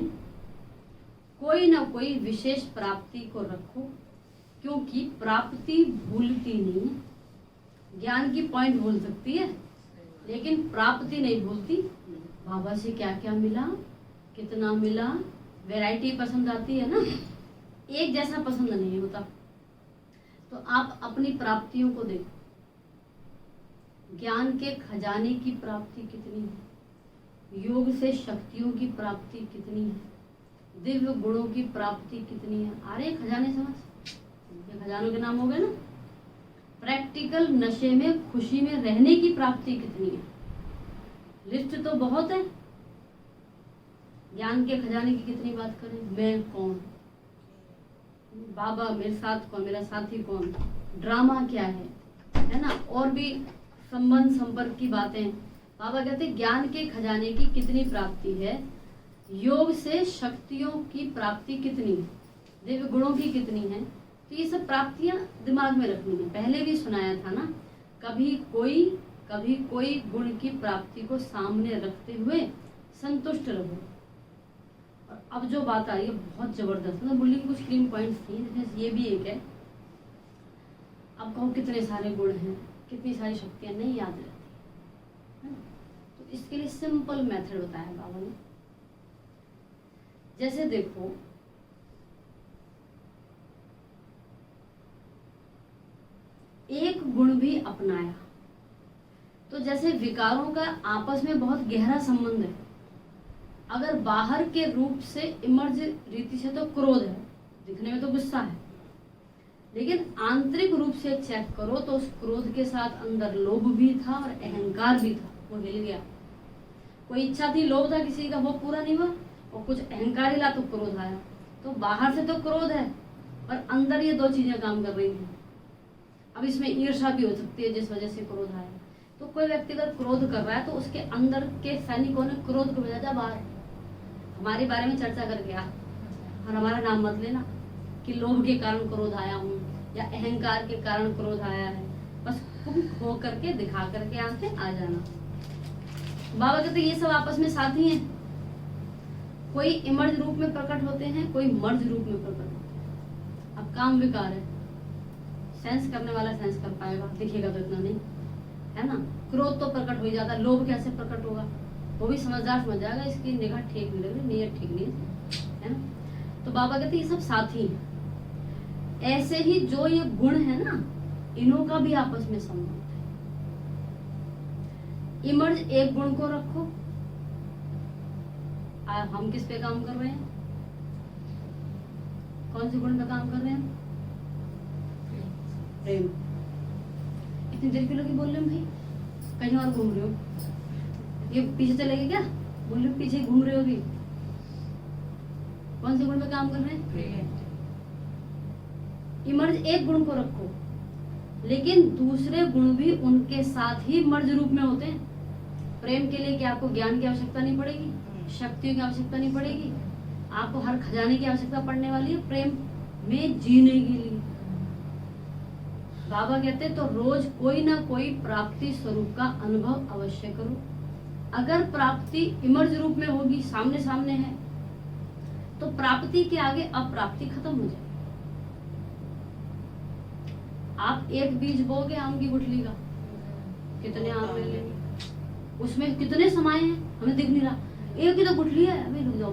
कोई ना कोई विशेष प्राप्ति को रखो, क्योंकि प्राप्ति भूलती नहीं है। ज्ञान की पॉइंट भूल सकती है लेकिन प्राप्ति नहीं भूलती। बाबा से क्या क्या मिला, कितना मिला, वैरायटी पसंद आती है ना, एक जैसा पसंद नहीं होता। तो आप अपनी प्राप्तियों को देखो, ज्ञान के खजाने की प्राप्ति कितनी है, योग से शक्तियों की प्राप्ति कितनी है, दिव्य गुणों की प्राप्ति कितनी है। आ रहे खजाने समझ, ये खजानों के नाम हो गए ना। प्रैक्टिकल नशे में खुशी में रहने की प्राप्ति कितनी है, लिस्ट तो बहुत है। ज्ञान के खजाने की कितनी बात करें, मैं कौन, बाबा मेरे साथ कौन, मेरा साथी कौन, ड्रामा क्या है ना, और भी संबंध संपर्क की बातें। बाबा कहते ज्ञान के खजाने की कितनी प्राप्ति है, योग से शक्तियों की प्राप्ति कितनी है, दिव्य गुणों की कितनी है। तो ये सब प्राप्तियां दिमाग में रखनी है। पहले भी सुनाया था ना, कभी कोई गुण की प्राप्ति को सामने रखते हुए संतुष्ट रहो। और अब जो बात आ रही है बहुत जबरदस्त, मतलब बोलने की कुछ क्रीम पॉइंट्स थी, ये भी एक है। अब कहो कितने सारे गुण हैं, कितनी सारी शक्तियां नहीं याद रहती है ना? तो इसके लिए सिंपल मेथड बताया बाबा ने। जैसे देखो, एक गुण भी अपनाया तो जैसे विकारों का आपस में बहुत गहरा संबंध है। अगर बाहर के रूप से इमर्ज रीति से तो क्रोध है, दिखने में तो गुस्सा है, लेकिन आंतरिक रूप से चेक करो तो उस क्रोध के साथ अंदर लोभ भी था और अहंकार भी था, वो हिल गया। कोई इच्छा थी, लोभ था किसी का, वो पूरा नहीं हुआ, और कुछ अहंकार हिला तो क्रोध आया। तो बाहर से तो क्रोध है और अंदर ये दो चीजें काम कर रही थी। अब इसमें ईर्ष्या भी हो सकती है जिस वजह से क्रोध आया। तो कोई व्यक्ति अगर क्रोध कर रहा है तो उसके अंदर के सैनिकों ने क्रोध को भेजा, जा बाहर, हमारे बारे में चर्चा करके आ, और हमारा नाम मत लेना कि लोभ के कारण क्रोध आया हूँ या अहंकार के कारण क्रोध आया है। बस तुम हो करके दिखा करके आके आ जाना। बाबा कहते ये सब आपस में साथी हैं। कोई इमर्ज रूप में प्रकट होते हैं, कोई मर्ज रूप में प्रकट होते हैं। अब काम विकार है, सेंस करने वाला सेंस कर पाएगा, दिखेगा तो इतना नहीं, है ना। क्रोध तो प्रकट हो ही जाता, लोभ कैसे प्रकट होगा, वो भी समझदार समझ जाएगा, इसकी निगाह ठीक नहीं लग रही, नीयत ठीक नहीं है ना। तो बाबा कहते ये सब साथी हैं। ऐसे ही जो ये गुण है ना, इन्हों का भी आपस में संबंध है। इमर्ज एक गुण को रखो, हम किस पे काम कर रहे हैं, कौन से गुण पे काम कर रहे हैं, प्रेम। इतनी देर क्यों लगी बोल रहे हैं भाई, कहीं और घूम रहे हो, ये पीछे चलेगी क्या, बोल रहे हो पीछे घूम रहे हो भी, कौन से गुण पे काम कर रहे हैं। इमर्ज एक गुण को रखो, लेकिन दूसरे गुण भी उनके साथ ही मर्ज रूप में होते हैं। प्रेम के लिए क्या आपको ज्ञान की आवश्यकता नहीं पड़ेगी, शक्तियों की आवश्यकता नहीं पड़ेगी, आपको हर खजाने की आवश्यकता पड़ने वाली है प्रेम में जीने के लिए। बाबा कहते तो रोज कोई ना कोई प्राप्ति स्वरूप का अनुभव अवश्य करो। अगर प्राप्ति इमर्ज रूप में होगी, सामने सामने है, तो प्राप्ति के आगे अप्राप्ति खत्म हो जाए। आप एक बीज बोगे आम की गुठली का, कितने आम ले लेंगे, उसमें कितने समाये हैं हमें दिख नहीं रहा, एक ही तो गुठली है, अभी रुक जाओ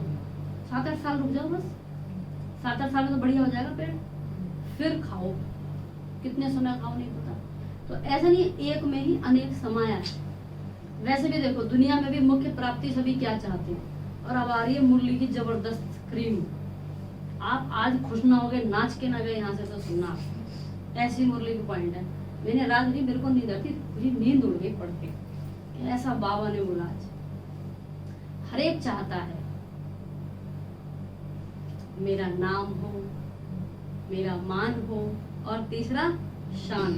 7-8 साल रुक जाओ, बस 7-8 साल में तो बढ़िया हो जाएगा पेड़, फिर खाओ, कितने समय खाओ नहीं पता। तो ऐसा नहीं एक में ही अनेक समाया है। वैसे भी देखो दुनिया में भी मुख्य प्राप्ति सभी क्या चाहते हैं, और अब आ रही है मुरली की जबरदस्त क्रीम। आप आज खुश ना हो गए, नाच के ना गए यहाँ से तो सुनना, ऐसी मुरली की पॉइंट है। मैंने रात भरी, मेरे को नींद आती, मुझे नींद उड़ गई पढ़ के, ऐसा बाबा ने बोला। आज हर एक चाहता है मेरा नाम हो, मेरा मान हो, और तीसरा शान।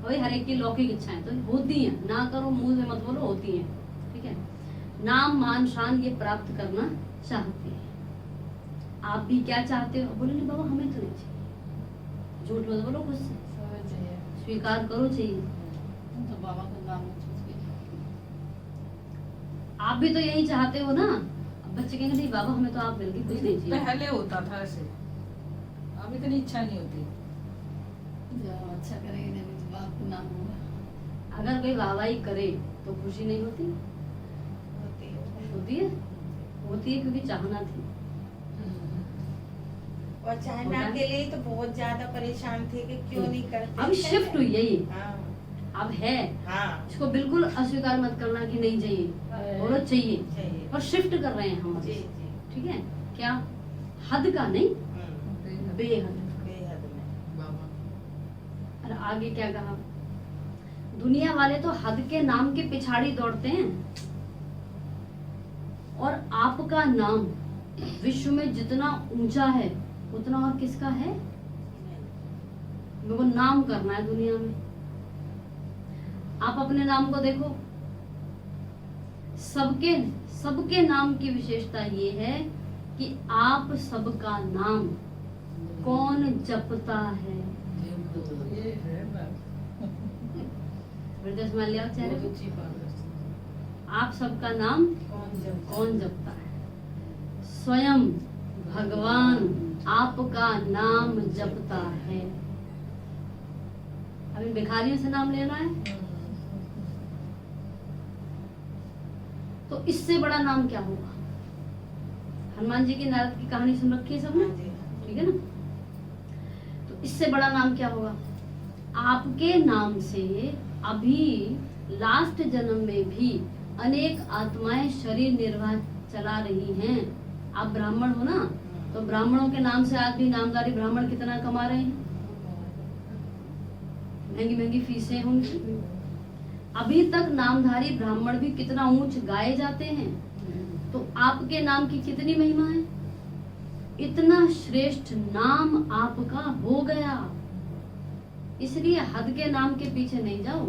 वही हर एक की लौकिक इच्छाएं तो होती हैं, ना करो मुंह से मत बोलो, होती हैं, ठीक है। नाम मान शान ये प्राप्त करना चाहते हैं। आप भी क्या चाहते हो, बोले नहीं बाबा हमें तो नहीं चाहिए, झूठ मत बोलो, खुद से स्वीकार करो चाहिए। तो बाबा का नाम आप भी तो यही चाहते हो ना। अब बच्चे कहेंगे नहीं बाबा हमें तो आप मिल के कुछ नहीं चाहिए। पहले होता था ऐसे, अब इतनी इच्छा नहीं होती। जब अच्छा करेंगे नहीं तो बाप को नाम होगा। अगर कोई वाहवाही करे तो खुशी नहीं होती, होती है, होती है, क्योंकि चाहना थी। और चाहना के लिए तो बहुत ज्यादा परेशान थे कि क्यों नहीं करते। अब शिफ्ट हुई है ये, हाँ, अब है, हाँ, इसको बिल्कुल अस्वीकार मत करना कि नहीं चाहिए, बोलो चाहिए, चाहिए। और शिफ्ट कर रहे हैं हम, जी, जी, ठीक है। क्या हद का नहीं, बेहद। बेहद में। बाबा और आगे क्या कहा, दुनिया वाले तो हद के नाम के पिछाड़ी दौड़ते हैं, और आपका नाम विश्व में जितना ऊंचा है उतना और किसका है, मेरे नाम करना है दुनिया में। आप अपने नाम को देखो, सबके सबके नाम की विशेषता ये है कि आप सबका नाम कौन जपता है। ये है बात। मान लिया चेहरे बहुत को? अच्छी बात है। आप सबका नाम कौन जपता है, स्वयं भगवान आपका नाम जपता है। अब इन भिखारियों से नाम लेना है तो इससे बड़ा नाम क्या होगा। हनुमान जी की नारद की कहानी सुन रखी है सबने, ठीक है ना। तो इससे बड़ा नाम क्या होगा, आपके नाम से अभी लास्ट जन्म में भी अनेक आत्माएं शरीर निर्वाह चला रही हैं। आप ब्राह्मण हो ना, तो ब्राह्मणों के नाम से आज भी नामधारी ब्राह्मण कितना कमा रहे हैं, महंगी महंगी फीसें होंगी। अभी तक नामधारी ब्राह्मण भी कितना ऊंच गाए जाते हैं, तो आपके नाम की कितनी महिमा है। इतना श्रेष्ठ नाम आपका हो गया, इसलिए हद के नाम के पीछे नहीं जाओ।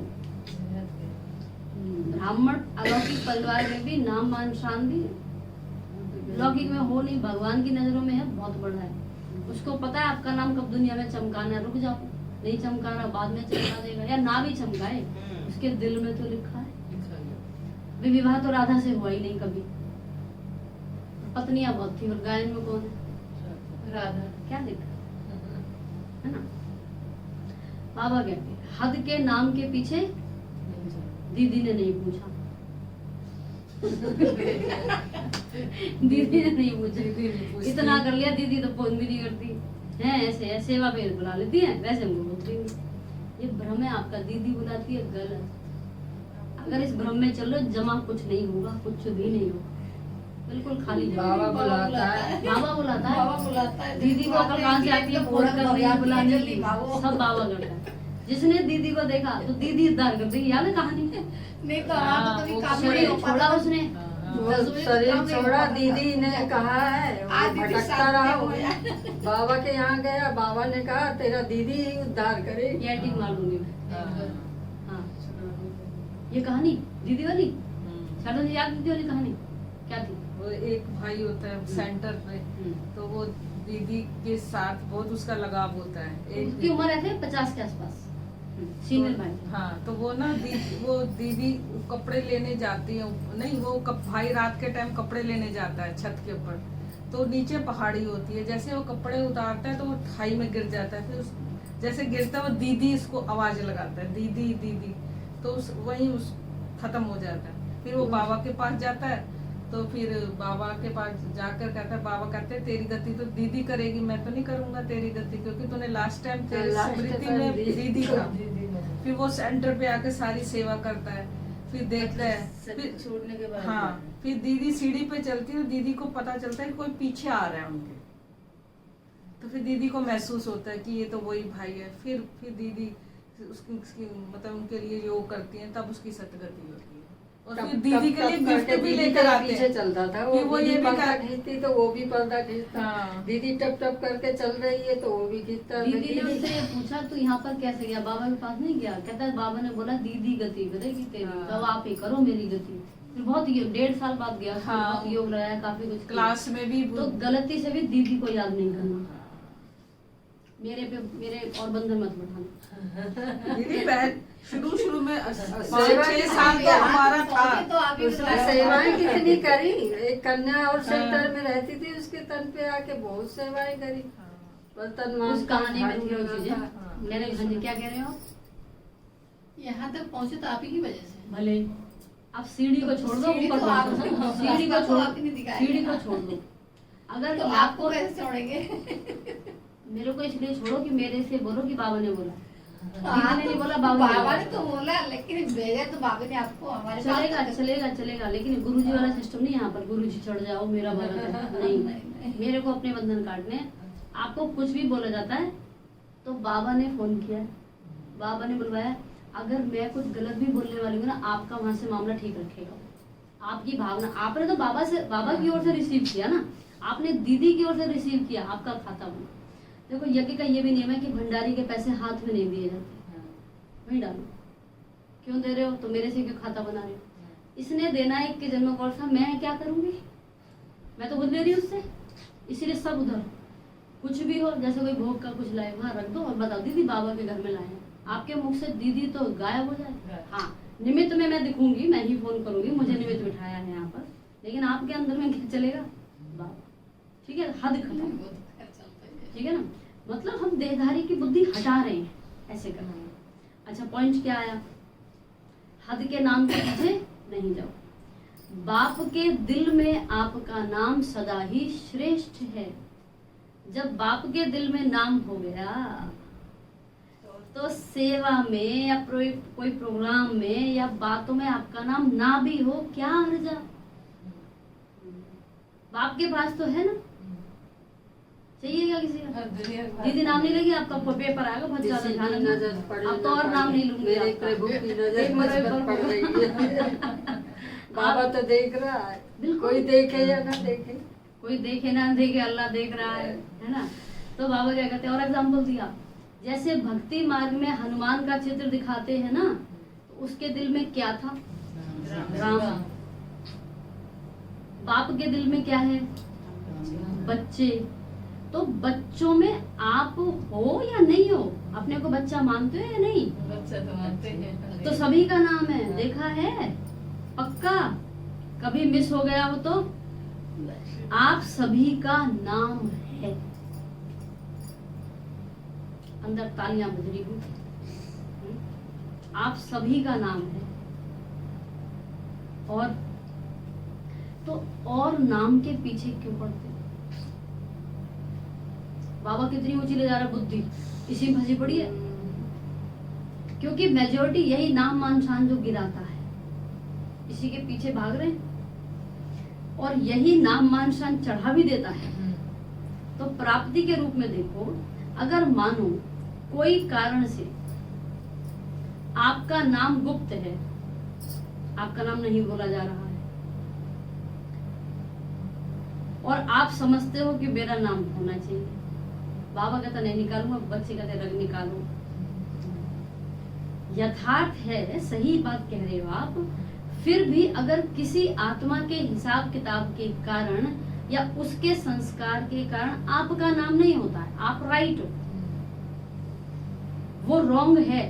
ब्राह्मण अलौकिक परिवार में भी नाम मान शान भी लौकिक में हो नहीं, भगवान की नजरों में है, बहुत बड़ा है। उसको पता है आपका नाम कब दुनिया में चमकाना, रुक जाओ, नहीं चमका रहा बाद में चमका देगा, या ना भी चमकाए उसके दिल में तो लिखा है। विवाह तो राधा से हुआ ही नहीं कभी, पत्नियां बहुत थी, और गायन में कौन है? राधा। क्या दिक्कत है ना। बाबा कहते हैं हद के नाम के पीछे दीदी ने नहीं पूछा। दीदी ने नहीं पूछा, इतना कर लिया, दीदी तो फोन भी नहीं करती है, ऐसे है, सेवा पे बुला लेती है, वैसे हमको बोलती नहीं। ये भ्रम है आपका, दीदी बुलाती है, गलत। अगर इस भ्रम में चलो, जमा कुछ नहीं होगा, कुछ भी नहीं होगा, बिल्कुल खाली जगह। बाबा बुलाता है, बाबा बुलाता है, बाबा बुलाता है। दीदी को अकल कहाँ से आती है फोन करने की, बुलाने की, सब बाबा करता है। जिसने दीदी को देखा तो दीदी उद्धार कर देगी, याद है कहानी? नहीं तो आप तो कभी काम नहीं शरीर हो छोड़ा पाता। उसने, वो शरीर छोड़ा, दीदी ने कहा है, वो आज भी भटकता साथ रहा में वो। हो बाबा के यहाँ गया, बाबा ने कहा तेरा दीदी ही उद्धार करे। ये एडिंग मार दूंगी मैं। हाँ, ये कहानी दीदी वाली, शारदा जी याद दीदी वाली कहानी क्या थी? वो एक भाई होता है सेंटर पे, तो वो दीदी के साथ बहुत उसका लगाव होता है। उसकी उम्र ऐसे 50 के आसपास, सीनियर भाई। हाँ, तो वो ना वो दीदी कपड़े लेने जाती है, नहीं वो भाई रात के टाइम कपड़े लेने जाता है छत के ऊपर, तो नीचे पहाड़ी होती है, जैसे वो कपड़े उतारता है तो वो खाई में गिर जाता है, फिर जैसे गिरता है वो दीदी इसको आवाज लगाता है, दीदी दीदी, तो वही खत्म हो जाता है। फिर वो बाबा के पास जाता है, तो फिर बाबा के पास जाकर कहता है, बाबा कहते हैं तेरी गति तो दीदी करेगी, मैं तो नहीं करूंगा तेरी गति, क्योंकि तूने लास्ट टाइम तेरी स्मृति में दीदी का। फिर वो सेंटर पे आके सारी सेवा करता है, फिर देखता है, फिर छोड़ने के बाद हाँ, फिर दीदी सीढ़ी पे चलती है, दीदी को पता चलता है कि कोई पीछे आ रहा है उनके, तो फिर दीदी को महसूस होता है कि ये तो वही भाई है। फिर दीदी उसकी मतलब उनके लिए योग करती है, तब उसकी सतगति होती है। और फिर दीदी के लिए गिफ्ट भी लेकर आते पीछे हैं। चलता था फिर वो, ये भी पर्दा खींचती तो वो भी पर्दा खींचता। हाँ। दीदी टप टप करके चल रही है तो वो भी खींचता। दीदी ने उससे पूछा तू यहाँ पर कैसे गया, बाबा के पास नहीं गया? कहता है बाबा ने बोला दीदी गति करेगी तेरी, हाँ। तो आप ही करो मेरी गति। फिर बहुत 1.5 साल बाद गया, उसने हाँ। बहुत योग लगाया, काफी कुछ किया। क्लास में भी तो गलती से भी दीदी को याद नहीं करना, मेरे और बंधन मत बैठाना। दीदी शुरू में 5-6 सेवा साल तो हमारा था। तो आप उसने सेवाएं कितनी करी। एक कन्या और सेंटर में रहती थी, उसके तन पे आके बहुत सेवाएं करी। बर्तन उस कहानी में थी वो मांजता, चीजें। हाँ। मैंने हाँ जी, क्या कह रहे हो आप? यहाँ तक पहुँचे तो आप ही की वजह से। भले आप सीढ़ी को छोड़ दो, सीढ़ी ऊपर तो पहुंचो, आप- सीढ़ी को रास्ता तो छोड़, आपने दिखाया सीढ़ी को ना। छोड़ दो। अगर तो आपको कैसे छोड़ेंगे? मेरे को इसलिए छोड़ो कि मेरे से बोलो कि बाबा ने बोला। हाँ, दीदी ने नहीं बोला, बाबा ने तो बोला, लेकिन भेजा तो बाबा ने आपको हमारे पास। चलेगा चलेगा चलेगा, लेकिन गुरुजी वाला सिस्टम नहीं। यहाँ पर गुरुजी चढ़ जाओ मेरा भला है। नहीं, मेरे को अपने बंधन काटने हैं। आपको कुछ भी बोला जाता है तो बाबा ने फोन किया, बाबा ने बुलवाया। अगर मैं कुछ गलत भी बोलने वाली हूँ ना, आपका वहां से मामला ठीक रखेगा। आपकी भावना, आपने तो बाबा की ओर से रिसीव किया ना, आपने दीदी की ओर से रिसीव किया, आपका खाता बना। देखो यज्ञ का ये भी नियम है कि भंडारी के पैसे हाथ में नहीं दिए जाते, वही डालो। क्यों दे रहे हो? तो मेरे से क्यों खाता बना रहे हो? इसने देना है के जन्म कौन सा, मैं क्या करूंगी? मैं तो खुद ले रही हूँ उससे, इसीलिए सब उधर। कुछ भी हो, जैसे कोई भोग का कुछ लाए वहां रख दो और बताओ दीदी बाबा के घर में लाए हैं। आपके मुख से दीदी तो गायब हो जाए। हाँ, निमित्त में मैं दिखूंगी, मैं ही फोन करूंगी, मुझे निमित्त बिठाया है यहाँ पर, लेकिन आपके अंदर में क्या चलेगा? बाबा। ठीक है, हद खत्म। ठीक है ना, मतलब हम देहधारी की बुद्धि हटा रहे हैं, ऐसे कर रहे हैं। अच्छा, पॉइंट क्या आया? हद के नाम के पीछे नहीं जाओ। बाप के दिल में आपका नाम सदा ही श्रेष्ठ है। जब बाप के दिल में नाम हो गया तो सेवा में या कोई प्रोग्राम में या बातों में आपका नाम ना भी हो, क्या हर्जा? बाप के पास तो है ना, चाहिए क्या किसी का? दीदी नाम नहीं लेगी, आपका पेपर आएगा बहुत ज्यादा ध्यान रखना। अब तो और नाम नहीं लूंगी मेरे आपका। प्रभु की नजर एक मुझ मेरे पर पर पड़ रही है। बाबा तो देख रहा है, बिल्कुल। कोई देखे या ना देखे। कोई देखे ना देखे, अल्लाह देख रहा है ना। तो बाबा क्या कहते हैं, और एग्जाम्पल दिया, जैसे भक्ति मार्ग में हनुमान का चित्र दिखाते हैं ना, तो उसके दिल में क्या था? राम। बाप के दिल में क्या है? बच्चे। तो बच्चों में आप हो या नहीं हो, अपने को बच्चा मानते हो या नहीं? बच्चा तो मानते हैं। तो सभी का नाम है, देखा है पक्का? कभी मिस हो गया हो तो आप सभी का नाम है। अंदर तालियां बज रही हूँ। आप सभी का नाम है। और नाम के पीछे क्यों पड़ते? बाबा कितनी ऊंची ले जा रहा है बुद्धि, इसी में फंसी पड़ी है। क्योंकि मेजोरिटी यही नाम मान शान जो गिराता है, इसी के पीछे भाग रहे हैं, और यही नाम मान शान चढ़ा भी देता है। तो प्राप्ति के रूप में देखो, अगर मानो कोई कारण से आपका नाम गुप्त है, आपका नाम नहीं बोला जा रहा है, और आप समझते हो कि मेरा नाम होना चाहिए, बाबा कहता नहीं निकालूंगा, बच्चे कहते रग निकालो। यथार्थ है, सही बात कह रहे हो आप। फिर भी अगर किसी आत्मा के हिसाब किताब के कारण या उसके संस्कार के कारण आपका नाम नहीं होता है, आप राइट हो, वो रॉन्ग है,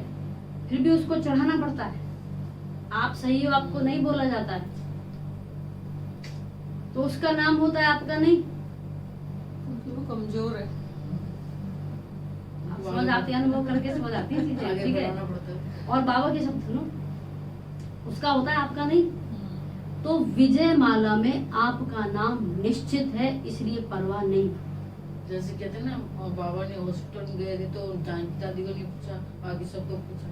फिर भी उसको चढ़ाना पड़ता है। आप सही हो, आपको नहीं बोला जाता है, तो उसका नाम होता है, आपका नहीं। क्योंकि वो कमजोर है। आप समझ आती है, अनुभव करके समझ आती है चीजें, ठीक है। और बाबा के शब्द सुनो, उसका होता है, आपका नहीं। तो विजय माला में आपका नाम निश्चित है, इसलिए परवाह नहीं। जैसे कहते हैं ना, बाबा ने हॉस्पिटल में गए थे तो दादी को नहीं पूछा, बाकी सबको पूछा।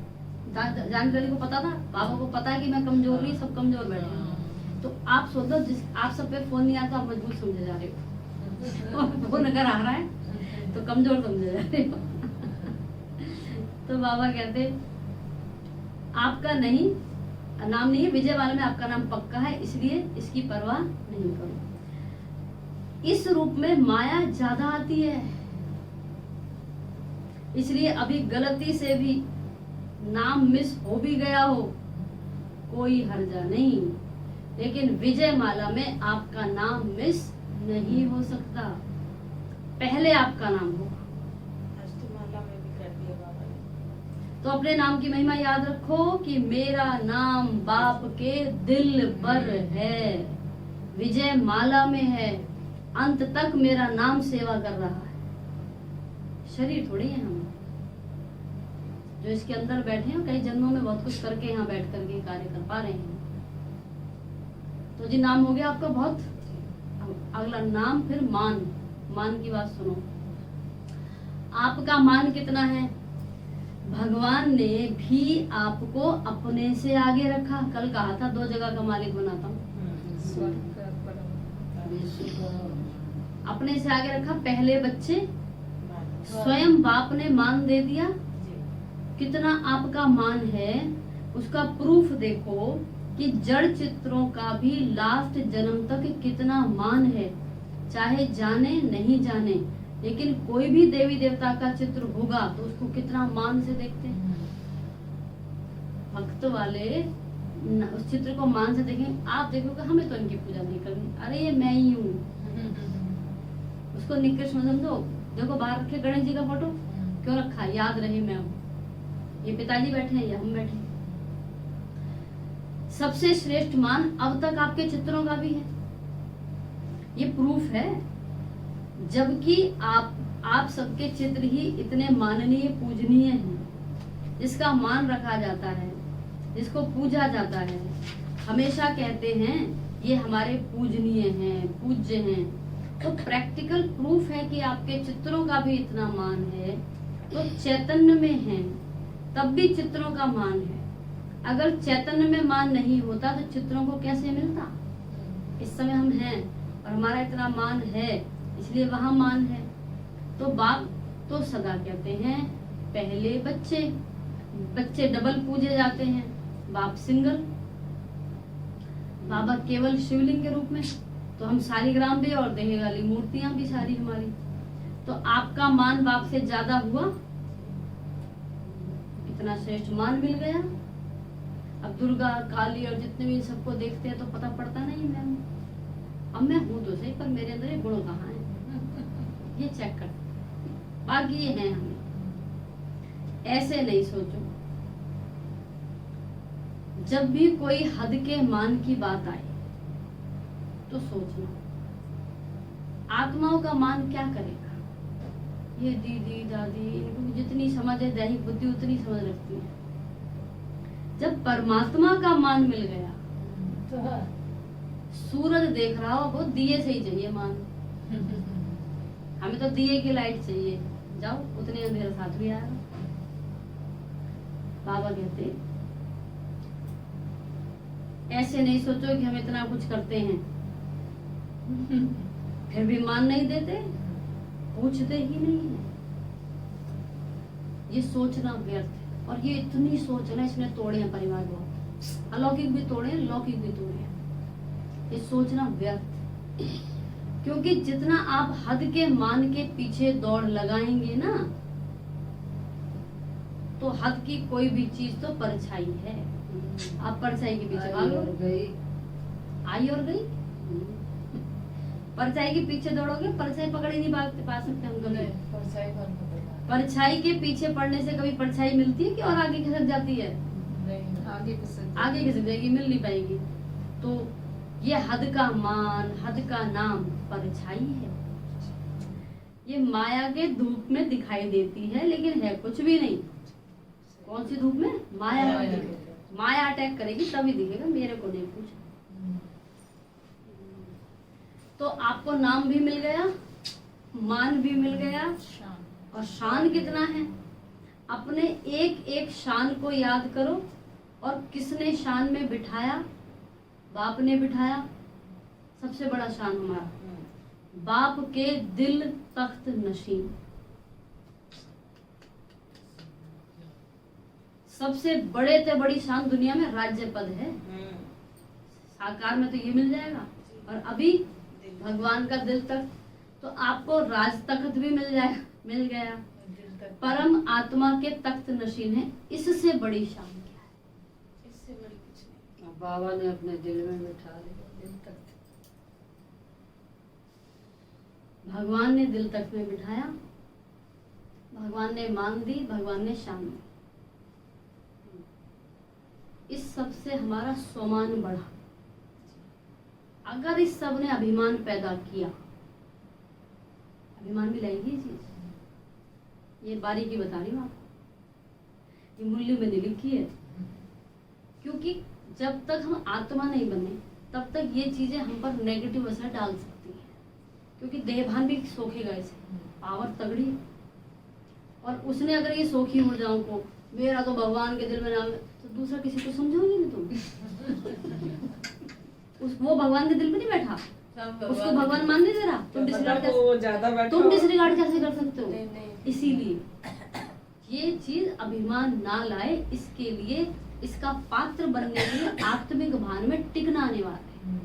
जानकारी को पता था, बाबा को पता है कि मैं कमजोर नहीं, सब कमजोर बैठे हैं। तो आप सोचो, जिस आप सब पे फोन नहीं आता, आप मजबूत समझे जा रहे हो। फोन अगर आ रहा है तो कमजोर समझे जा रहे हो। तो बाबा कहते आपका नहीं, नाम नहीं है, विजय वाले में आपका नाम पक्का है, इसलिए इसकी परवाह नहीं करो। इस रूप में माया ज्यादा आती है, इसलिए अभी गलती से भी नाम मिस हो भी गया हो, कोई हर्जा नहीं, लेकिन विजय माला में आपका नाम मिस नहीं हो सकता, पहले आपका नाम हो। अष्टमाला में भी कर दिया बाबा ने। तो अपने नाम की महिमा याद रखो कि मेरा नाम बाप के दिल पर है, विजय माला में है, अंत तक मेरा नाम सेवा कर रहा है। शरीर थोड़ी है हम जो इसके अंदर बैठे हैं, कई जन्मों में बहुत कुछ करके यहाँ बैठ करके कार्य कर पा रहे हैं। तो जी नाम हो गया आपका बहुत। अगला नाम, फिर मान। मान की बात सुनो, आपका मान कितना है? भगवान ने भी आपको अपने से आगे रखा। कल कहा था 2 जगह का मालिक बनाता हूँ, अपने से आगे रखा। पहले बच्चे, स्वयं बाप ने मान दे दिया। कितना आपका मान है उसका प्रूफ देखो कि जड़ चित्रों का भी लास्ट जन्म तक कितना मान है, चाहे जाने नहीं जाने, लेकिन कोई भी देवी देवता का चित्र होगा तो उसको कितना मान से देखते हैं। भक्त वाले उस चित्र को मान से देखें, आप देखोगे हमें तो इनकी पूजा नहीं करनी, अरे ये मैं ही हूँ, उसको निकृष्ट मत समझो। देखो बाहर रखे गणेश जी का फोटो, क्यों रखा? याद रहे मैं हूँ, ये पिताजी बैठे हैं या हम बैठे हैं। सबसे श्रेष्ठ मान अब तक आपके चित्रों का भी है, ये प्रूफ है। जबकि आप सबके चित्र ही इतने माननीय पूजनीय हैं, जिसका मान रखा जाता है, जिसको पूजा जाता है। हमेशा कहते हैं ये हमारे पूजनीय हैं, पूज्य हैं। तो प्रैक्टिकल प्रूफ है कि आपके चित्रों का भी इतना मान है। तो चैतन्य में है तब भी चित्रों का मान है। अगर चैतन्य में मान नहीं होता तो चित्रों को कैसे मिलता? इस समय हम हैं और हमारा इतना मान है, इसलिए वहां मान है। तो बाप तो सदा कहते हैं पहले बच्चे डबल पूजे जाते हैं, बाप सिंगल। बाबा केवल शिवलिंग के रूप में, तो हम सालीग्राम भी और देहे वाली मूर्तियां भी सारी हमारी। तो आपका मान बाप से ज्यादा हुआ, इतना श्रेष्ठ मान मिल गया। अब दुर्गा काली और जितने भी सबको देखते हैं तो पता पड़ता नहीं मैं हूँ। अब मैं हूँ तो सही, पर मेरे अंदर ये गुण कहाँ है ये चेक कर, बाकी ये है हमें। ऐसे नहीं सोचो, जब भी कोई हद के मान की बात आए तो सोचना आत्माओं का मान क्या करेगा? ये दीदी दादी इनको जितनी समझ है, दैहिक बुद्धि उतनी समझ रखती है। जब परमात्मा का मान मिल गया, सूरज देख रहा हो वो दिए से ही चाहिए मान। हमें तो दिए की लाइट चाहिए, जाओ उतने अंधेरा साथ भी आएगा। बाबा कहते ऐसे नहीं सोचो कि हम इतना कुछ करते हैं फिर भी मान नहीं देते, पूछते ही नहीं है। ये सोचना व्यर्थ है, और ये इतनी सोचना इसने तोड़े हैं परिवार को, अलौकिक भी तोड़े हैं, लौकिक भी तोड़े हैं। ये सोचना व्यर्थ, क्योंकि जितना आप हद के मान के पीछे दौड़ लगाएंगे ना, तो हद की कोई भी चीज तो परछाई है। आप परछाई के पीछे भागोगे, आई और गई। परछाई के पीछे दौड़ोगे, परछाई पकड़ ही नहीं पा सकते हम कभी। परछाई के पीछे पड़ने से कभी परछाई मिलती है कि और आगे खिसक जाती है? आगे खिसक जाएगी, मिल नहीं पाएगी। तो ये हद का मान, हद का नाम परछाई है। ये माया के धूप में दिखाई देती है, लेकिन है कुछ भी नहीं। कौन सी धूप में? माया अटैक करेगी तभी दिखेगा, मेरे को नहीं पूछा। तो आपको नाम भी मिल गया, मान भी मिल गया, और शान कितना है? अपने एक एक शान को याद करो, और किसने शान में बिठाया? बाप ने बिठाया। सबसे बड़ा शान हमारा, बाप के दिल तख्त नशीन। सबसे बड़े से बड़ी शान दुनिया में राज्य पद है। साकार में तो ये मिल जाएगा, और अभी भगवान का दिल तक, तो आपको राज तख्त भी मिल गया। परम आत्मा के तख्त नशीन है। इससे बड़ी शान क्या है? इससे बड़ी कुछ नहीं। बाबा ने अपने दिल में बिठा दिया दिल तख्त। भगवान ने दिल तख्त में बिठाया, भगवान ने मान दी, भगवान ने शान दी। इस सब से हमारा स्वमान बढ़ा। अगर इस सब ने अभिमान पैदा किया, अभिमान भी लाएगी चीज। ये बारीकी बता रही हूँ आपको, ये मूल्य में नहीं लिखी है। क्योंकि जब तक हम आत्मा नहीं बने, तब तक ये चीजें हम पर नेगेटिव असर डाल सकती हैं। क्योंकि देहभान भी सोखेगा इसे, पावर तगड़ी है। और उसने अगर ये सोखी ऊर्जाओं को, मेरा तो भगवान के दिल में नाम है, तो दूसरा किसी को समझोगे नहीं तुम। वो भगवान के दिल में नहीं बैठा, उसको भगवान मान नहीं दे रहा, तुम डिसरिगार्ड कैसे कर सकते हो? इसीलिए ये चीज अभिमान ना लाए, इसके लिए इसका पात्र बनने के लिए आत्मिक भान में टिकना अनिवार्य है।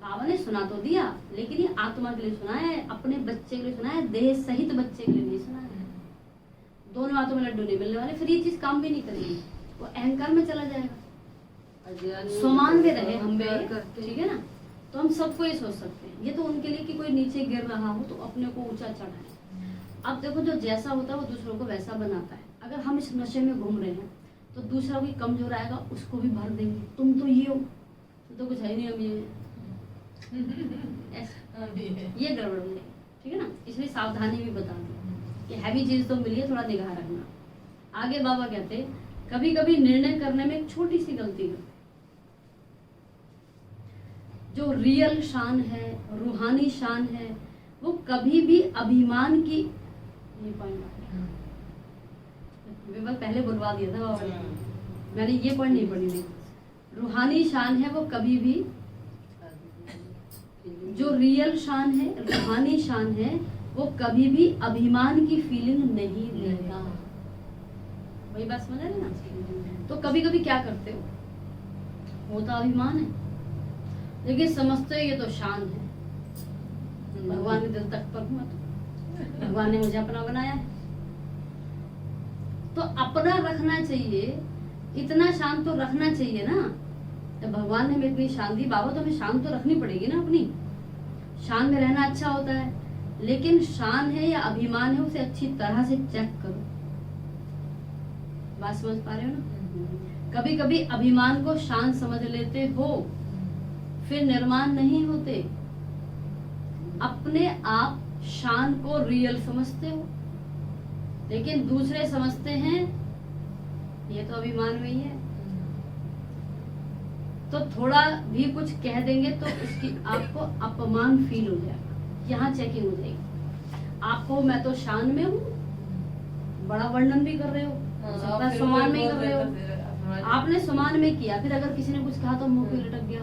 बाबा ने सुना तो दिया, लेकिन ये आत्मा के लिए सुनाया है, अपने बच्चे के लिए सुनाया है, देह सहित बच्चे के लिए नहीं सुनाया है। दोनों हाथों में लड्डू नहीं मिलने वाले, फिर ये चीज काम भी नहीं करेगी, वो अहंकार में चला जाएगा। स्वमान में रहे हम भी, ठीक है ना? तो हम सबको ये सोच सकते हैं, ये तो उनके लिए कि कोई नीचे गिर रहा हो तो अपने को ऊंचा चढ़ाए। अब देखो, जो जैसा होता है वो दूसरों को वैसा बनाता है। अगर हम इस नशे में घूम रहे हैं तो दूसरा कोई कमजोर आएगा, उसको भी भर देंगे, तुम तो ये हो, तो कुछ है नहीं, हम ये ये गड़बड़ है, ठीक है ना? इसलिए सावधानी भी बता दी कि हैवी चीज तो मिली है, थोड़ा निगाह रखना। आगे बाबा कहते, कभी कभी निर्णय करने में एक छोटी सी गलती करते। जो रियल शान है, रूहानी शान है, वो कभी भी अभिमान की, ये पॉइंट पहले बुलवा दिया था बाबा ने, मैंने ये पॉइंट नहीं पढ़ी थी। रूहानी शान है वो कभी भी, जो रियल शान है, रूहानी शान है, वो कभी भी अभिमान की फीलिंग नहीं लेता। वही बात समझ रहे ना? तो कभी कभी क्या करते हो, होता अभिमान है, लेकिन समझते हो ये तो शान है, भगवान के दिल तक पर हूँ, तो भगवान ने मुझे अपना बनाया है, तो अपना रखना चाहिए, इतना शान तो रखना चाहिए ना। तो भगवान ने हमें इतनी शान दी, बाबा तो हमें शान तो रखनी पड़ेगी ना। अपनी शान में रहना अच्छा होता है, लेकिन शान है या अभिमान है, उसे अच्छी तरह से चेक करो। बात समझ पा रहे हो ना? कभी कभी अभिमान को शान समझ लेते हो, फिर निर्माण नहीं होते। अपने आप शान को रियल समझते हो, लेकिन दूसरे समझते हैं ये तो अभिमान में ही है। तो थोड़ा भी कुछ कह देंगे तो उसकी आपको अपमान फील हो जाएगा, यहाँ चेकिंग हो जाएगी आपको। मैं तो शान में हूँ, बड़ा वर्णन भी कर रहे हो, सम्मान में ही कर रहे हो। आपने सम्मान में किया, फिर अगर किसी ने कुछ कहा तो मुंह पे लटक गया,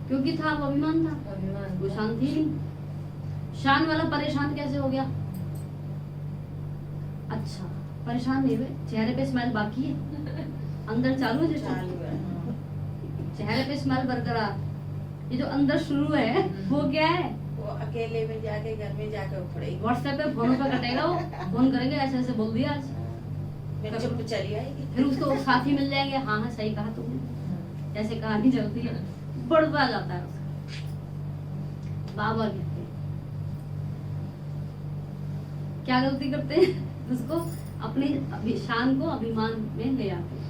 क्योंकि था वो अभिमान था, वो शान थी नहीं। शान वाला परेशान कैसे हो गया? अच्छा, परेशान नहीं हुए, चेहरे पे स्माइल बाकी है, अंदर चालू है, चेहरे पे स्माइल बरकरार। ये जो अंदर शुरू है वो क्या है? वो अकेले में जाके घर में जाके उखड़ेगी। व्हाट्सएप पे फोन पे कटेगा, वो फोन करेंगे ऐसे ऐसे बोल दिया आज, फिर चुप चली आएगी। फिर उसको साथी मिल जाएंगे, हाँ हाँ सही कहा तुमने, ऐसे कहानी चलती है, बढ़ता जाता है उसका। बाबा कहते हैं क्या गलती करते हैं? उसको अपनी शान को अभिमान में ले आते हैं।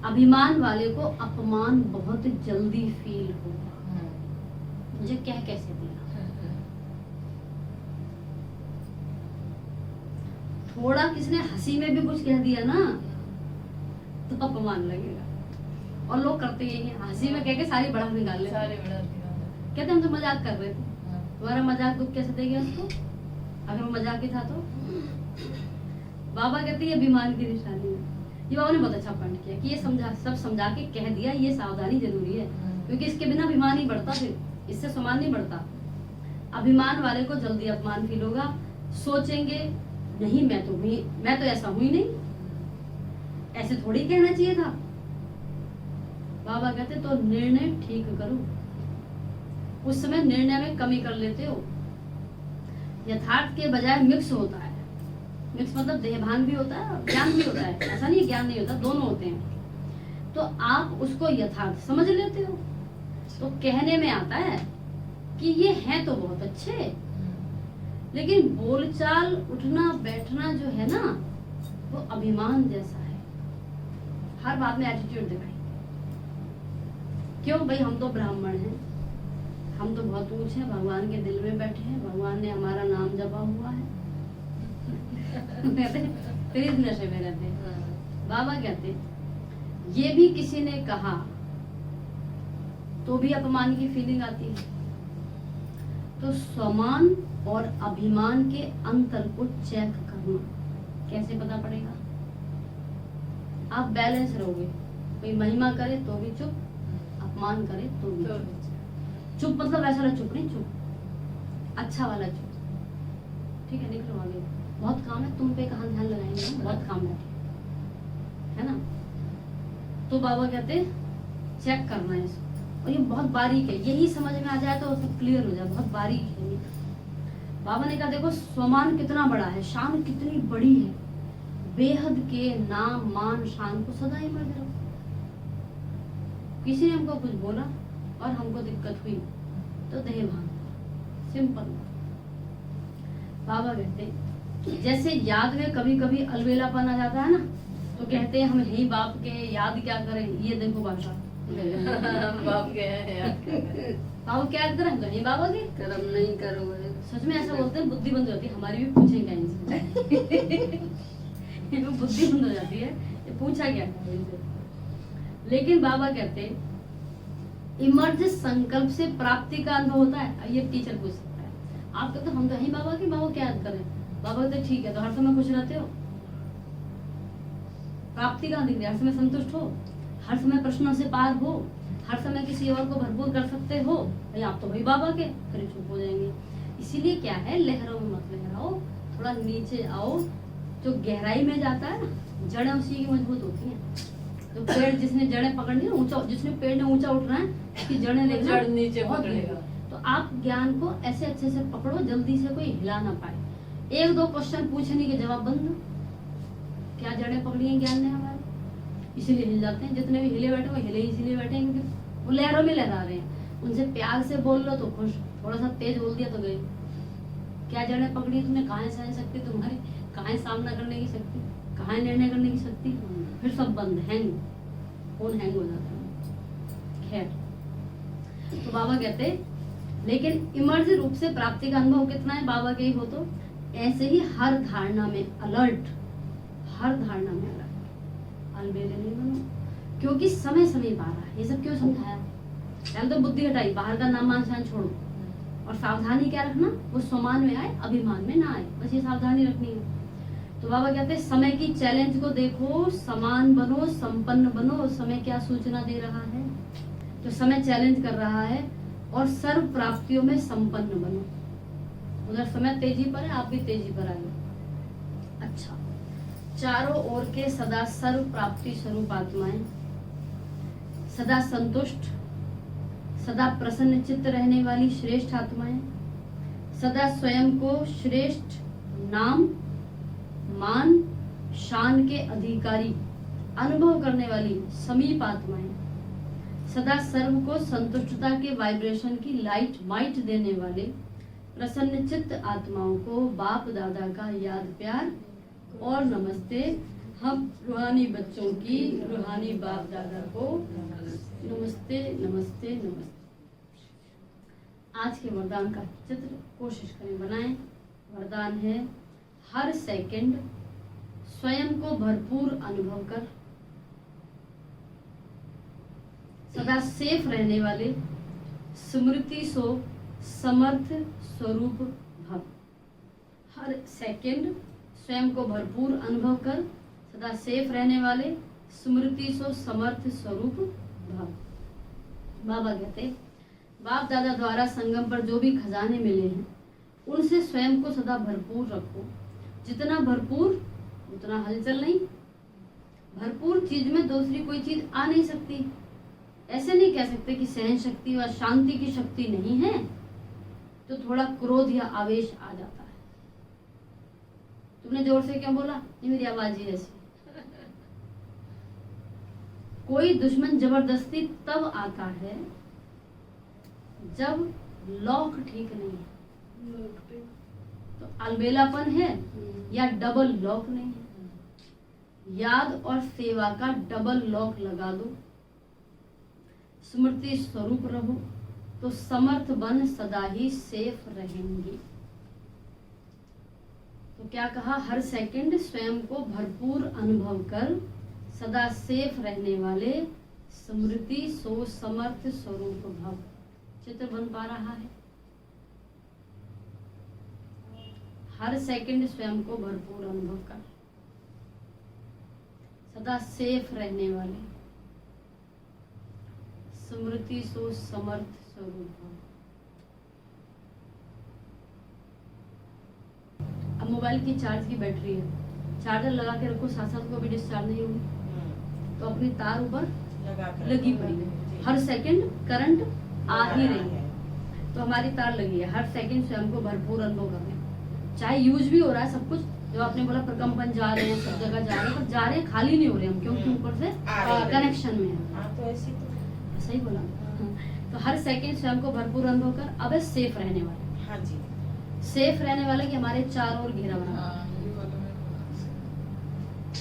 अभिमान वाले को अपमान बहुत जल्दी फील होगा, मुझे कह कैसे दिया। थोड़ा किसने हंसी में भी कुछ कह दिया ना तो अपमान लगेगा, और लोग करते यही हैं, हंसी में कह के सारी बढ़ा निकाल लेते हैं। कहते हम तो मजाक कर रहे थे, तुम्हारा मजाक दुख कैसे देगा उसको, अगर वो मजाक ही था तो। बाबा कहते ये अभिमान की निशानी है। ये बाबा ने बहुत अच्छा पॉइंट किया कि ये सब समझा के कह दिया, ये सावधानी जरूरी है, क्योंकि इसके बिना अभिमान ही बढ़ता, फिर इससे सम्मान नहीं बढ़ता। अभिमान वाले को जल्दी अपमान फील होगा, सोचेंगे नहीं मैं तो ऐसा हुई नहीं, ऐसे थोड़ी कहना चाहिए था। बाबा कहते तो निर्णय ठीक करो, उस समय निर्णय में कमी कर लेते हो। यथार्थ के बजाय मिक्स होता है, मिक्स मतलब देहभान भी होता है और ज्ञान भी होता है, ऐसा नहीं ज्ञान नहीं होता, दोनों होते हैं। तो आप उसको यथार्थ समझ लेते हो, तो कहने में आता है कि ये हैं तो बहुत अच्छे, लेकिन बोलचाल उठना बैठना जो है ना वो अभिमान जैसा है, हर बात में एटीट्यूड दिखाएंगे। क्यों भाई, हम तो ब्राह्मण हैं, हम तो बहुत ऊंचे हैं, भगवान के दिल में बैठे हैं, भगवान ने हमारा नाम जपा हुआ है, फिर इस नशे में रहते हैं। बाबा कहते ये भी किसी ने कहा तो भी अपमान की फीलिंग आती है। तो सम्मान और अभिमान के अंतर को चेक करना कैसे पता पड़ेगा? आप बैलेंस रहोगे, कोई महिमा करे तो भी चुप, अपमान करे तो भी चुप मतलब ऐसा वाला चुप नहीं, चुप अच्छा वाला चुप, ठीक है। निकलो आगे, बहुत काम है, तुम पे कहाँ ध्यान लगाएंगे, बहुत काम है ना। तो बाबा कहते चेक करना है इसको, और ये बहुत बारीक है, यही समझ में आ जाए तो सब क्लियर हो जाए, बहुत बारीक है ये। बाबा ने कहा देखो सम्मान कितना बड़ा है, शान कितनी बड़ी है, बेहद के नाम मान शान को सदा ही मर्द रखो। किसी ने हमको कुछ बोला और हमको दिक्कत हुई तो देहभान, सिंपल। बाबा कहते जैसे याद में कभी कभी अलबेलापन आ जाता है ना, तो कहते हैं हम यही बाप के याद क्या करें, ये देखो भाषा बाप के हैं याद क्या करें, बाबा क्या याद करें, कहीं बाबा के कर्म नहीं करोगे। सच में ऐसा बोलते हैं, बुद्धि बंद हो जाती है हमारी भी, पूछेंगे इनसे बुद्धि बंद हो जाती है, ये पूछा क्या इनसे। लेकिन बाबा कहते इमर्ज संकल्प से प्राप्ति का अनुभव होता है। ये टीचर पूछ सकता है, आप कहते हम तो यही बाबा की, बाबा क्या याद करें, बाबा कहते ठीक है, तो हर समय खुश रहते हो, प्राप्ति का दिख रहा है, हर समय संतुष्ट हो, हर समय प्रश्नों से पार हो, हर समय किसी और को भरपूर कर सकते हो, भाई आप तो भाई बाबा के, फिर चुप हो जाएंगे। इसीलिए क्या है, लहरों में मत लहराओ, थोड़ा नीचे आओ, जो गहराई में जाता है ना, जड़ें उसी की मजबूत होती हैं। तो पेड़ जिसने जड़ें पकड़नी है ऊंचा, जिसने पेड़ ने ऊंचा उठना है, उसकी जड़ें देखना जड़ नीचे बहुत पकड़ेगा। तो आप ज्ञान को ऐसे अच्छे से पकड़ो, जल्दी से कोई हिला ना पाए। एक दो क्वेश्चन पूछने के जवाब बंद, क्या जड़ें पकड़ी हैं ज्ञान ने हमारे, इसीलिए हिल जाते हैं। जितने भी हिले बैठे वो हिले इसीलिए बैठे हैं क्योंकि वो लहरों में लहरा रहे हैं। उनसे प्यार से बोल लो तो खुश, थोड़ा सा तेज बोल दिया तो गए। क्या जड़ें पकड़ी तुमने, कहाँ सहन शक्ति तुम्हारी, कहाँ सामना करने की शक्ति, कहाँ निर्णय करने की शक्ति, फिर सब बंद, हैंग, फोन हैंग हो जाता है। खैर, तो बाबा कहते लेकिन इमर्ज रूप से प्राप्ति का अनुभव कितना है बाबा के ही हो तो ऐसे ही हर धारणा में अलर्ट, हर धारणा में अलर्ट, अलबेले नहीं बनो, क्योंकि समय समय पा रहा है। ये सब क्यों समझाया? पहले तो बुद्धि हटाई, बाहर का नाम मान शान छोड़ो, और सावधानी क्या रखना, वो स्वमान में आए, अभिमान में ना आए, बस ये सावधानी रखनी है। तो बाबा कहते हैं समय की चैलेंज को देखो, समान बनो, संपन्न बनो। समय क्या सूचना दे रहा है? तो समय चैलेंज कर रहा है और सर्व प्राप्तियों में संपन्न बनो। उधर समय तेजी पर है, आप भी तेजी पर आइए। अच्छा, चारों ओर के सदा सर्व प्राप्ति स्वरूप आत्माएं, सदा संतुष्ट, सदा प्रसन्न चित्त रहने वाली श्रेष्ठ आत्माएं, सदा स्वयं को श्रेष्ठ नाम मान शान के अधिकारी अनुभव करने वाली समीप आत्माएं, सदा सर्व को संतुष्टता के वाइब्रेशन की लाइट माइट देने वाले प्रसन्न चित्त आत्माओं को बाप दादा का याद प्यार और नमस्ते। हम रूहानी बच्चों की रूहानी बाप दादा को नमस्ते नमस्ते नमस्ते। आज के वरदान का चित्र कोशिश करें बनाएं। वरदान है हर सेकंड स्वयं को भरपूर अनुभव कर सदा सेफ रहने वाले स्मृति सो समर्थ स्वरूप भव। हर सेकंड स्वयं को भरपूर अनुभव कर सदा सेफ रहने वाले स्मृति सो समर्थ स्वरूप भव। बाबा कहते बाप दादा द्वारा संगम पर जो भी खजाने मिले हैं उनसे स्वयं को सदा भरपूर रखो। जितना भरपूर उतना हलचल नहीं। भरपूर चीज में दूसरी कोई चीज आ नहीं सकती। ऐसे नहीं कह सकते कि सहन शक्ति व शांति की शक्ति नहीं है तो थोड़ा क्रोध या आवेश आ जाता है। तुमने जोर से क्यों बोला? ये मेरी आवाज ही ऐसी। कोई दुश्मन जबरदस्ती तब आता है जब लॉक ठीक नहीं है। तो अलबेलापन है या डबल लॉक नहीं है। याद और सेवा का डबल लॉक लगा दो। स्मृति स्वरूप रहो तो समर्थ बन सदा ही सेफ रहेंगे। तो क्या कहा? हर सेकंड स्वयं को भरपूर अनुभव कर सदा सेफ रहने वाले स्मृति सो समर्थ स्वरूप भव। चित्र बन पा रहा है? हर सेकंड स्वयं को भरपूर अनुभव कर सदा सेफ रहने वाले स्मृति सो समर्थ स्वरूप भव। अब मोबाइल की चार्ज की बैटरी है, चार्जर लगा के रखो, साथ साथ को भी डिस्चार्ज नहीं होगी तो अपनी तार ऊपर लगी पड़ी है। हर सेकंड करंट आ ही रही है तो हमारी तार लगी है। हर सेकंड स्वयं को भरपूर अनुभव कर रहे हैं। चाहे यूज भी हो रहा है सब कुछ, जो आपने बोला प्रकम्पन जा रहे हैं, सब जगह जा रहे हैं, पर जा रहे हैं खाली नहीं हो रहे हम, क्योंकि ऊपर से कनेक्शन में है। तो ऐसी सही बोला। तो हर सेकंड स्वयं को भरपूर अनुभव कर। अब सेफ रहने वाले। हाँ जी, सेफ रहने वाले कि हमारे चारों ओर घेरा बना।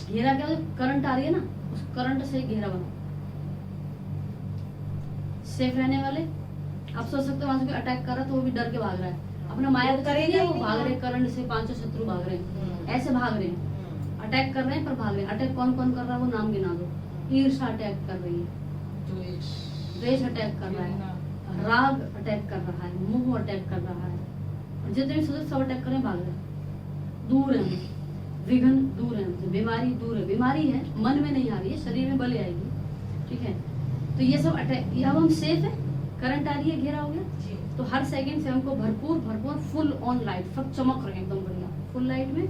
घेरा क्या? करंट आ रही है ना, उस करंट से घेरा बना। सेफ रहने वाले। आप सोच सकते हो वहां से कोई अटैक कर रहा है तो वो भी डर के भाग रहा है। अपना माया तो करेगा, वो भाग रहे करंट से, 500 शत्रु भाग रहे हैं, ऐसे भाग रहे हैं, अटैक कर रहे हैं पर भाग रहे हैं। अटैक कौन कौन कर रहा है वो नाम गिना दो। ईर्ष्या अटैक कर रही है, द्वेष अटैक कर रहा है, राग अटैक कर रहा है, मोह अटैक कर रहा है, और जितने भी सोचे सब अटैक करें भाग रहे हैं। दूर है, विघ्न दूर है, बीमारी दूर है। बीमारी है मन में नहीं आ रही है, शरीर में बल आएगी। ठीक है, तो ये सब अटैक। अब हम सेफ है, करंट आ रही है, घेरा हो गया। तो हर सेकंड से हमको भरपूर भरपूर फुल ऑन लाइट, सब चमक रहे हैं एकदम बढ़िया, फुल लाइट में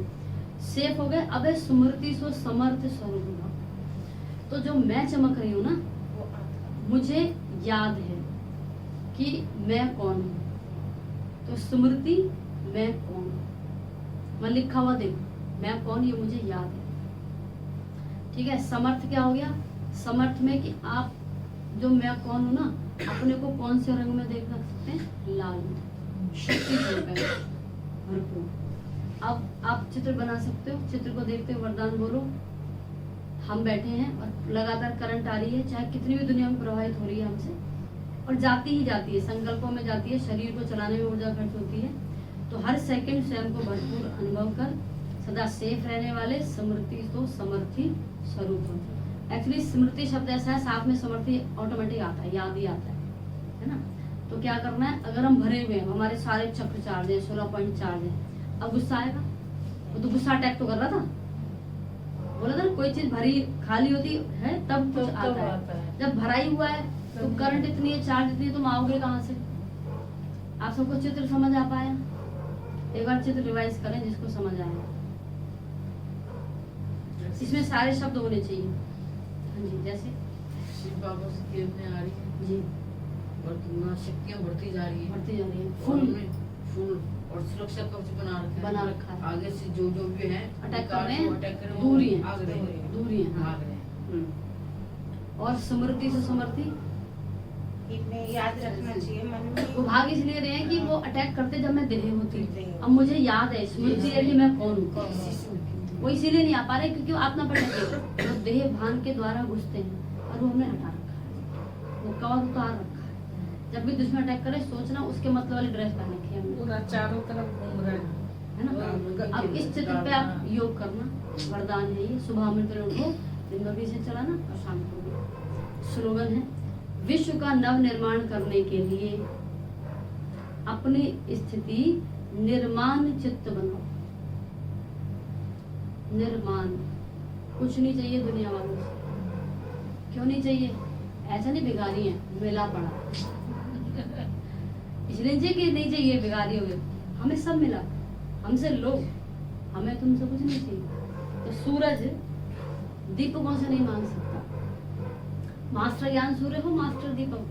सेफ हो गए। अब स्मृति सो समर्थ स्वरूप भव। तो जो मैं चमक रही हूँ ना, मुझे याद है कि मैं कौन हूँ। तो स्मृति मैं कौन हूँ, मैं लिखा हुआ देखो मैं कौन, ये मुझे याद है। ठीक है। समर्थ क्या हो गया? समर्थ में कि आप जो मैं कौन हूँ ना, अपने को कौन से रंग में देख सकते हैं? लाल में, शक्ति भरपूर। अब आप चित्र बना सकते हो। चित्र को देखते हुए वरदान बोलो। हम बैठे हैं और लगातार करंट आ रही है, चाहे कितनी भी दुनिया में प्रवाहित हो रही है हमसे, और जाती ही जाती है, संकल्पों में जाती है, शरीर को चलाने में ऊर्जा खर्च होती है। तो हर सेकंड स्वयं को भरपूर अनुभव कर सदा सेफ रहने वाले स्मृति तो समर्थी स्वरूप होते। एक्चुअली स्मृति शब्द ऐसा है, साथ में समर्थी ऑटोमेटिक आता है, याद ही आता है ना। तो क्या करना है, अगर हम भरे हुए हैं, हमारे सारे चक्र चार्ज है, 16 पॉइंट चार्ज है, अब गुस्सा आएगा, वो तो गुस्सा अटैक तो कर रहा था, बोला था ना, कोई चीज भरी खाली होती है तब कुछ आता है। जब भराई हुआ है तो करंट इतनी है, चार्ज इतनी है, तुम आओगे कहाँ से? आप सबको चित्र समझ आ पाया? एक बार चित्र रिवाइज करें जिसको समझ आए। इसमें सारे शब्द होने चाहिए। हाँ जी, जैसे शिव बाबा से खेलने आ रही है जी, और तुम्हारा शक्तियाँ बढ़ती जा रही है, बढ़ती जा रही है, फुल और सुरक्षा कवच बना रखा है। आगे से जो भी है अटैक कर रहे हैं, अटैक कर रहे हैं, दूरी है, भाग रहे हैं, दूरी है, हाँ। भाग रहे हैं। और समृद्धि से समर्थी इन्हें याद रखना चाहिए मन में। वो भाग इसलिए रहे हैं कि वो अटैक करते जब मैं देह होती, अब मुझे याद है, स्मृति है कि मैं कौन हूँ। वो इसीलिए नहीं आ पा रहे क्योंकि वो आत्मा पर लगे, वो देह भान के द्वारा घुसते हैं और वो हमने हटा रखा है, वो कवर उतार रखा है। जब भी दुश्मन अटैक करे सोचना उसके मतलब वाली ड्रेस पहन रखी है हमने, पूरा चारों तरफ घूम रहे हैं, है ना। अब इस चित्र पे आप योग करना, वरदान है ये। सुबह अमृत वेले उठो, दिन भर भी इसे चलाना और शाम को भी। स्लोगन है, विश्व का नव निर्माण करने के लिए अपनी स्थिति निर्माण चित्त बनाओ। निर्माण, कुछ नहीं चाहिए दुनिया वालों से। क्यों नहीं चाहिए? ऐसा नहीं भिखारी है, मिला पड़ा इसलिए कि नहीं चाहिए, भिखारी हो गए। हमें सब मिला, हमसे लो, हमें तुमसे कुछ नहीं चाहिए। तो सूरज दीपकों से नहीं मांग सकता। मास्टर ज्ञान सूर्य हो, मास्टर दीपक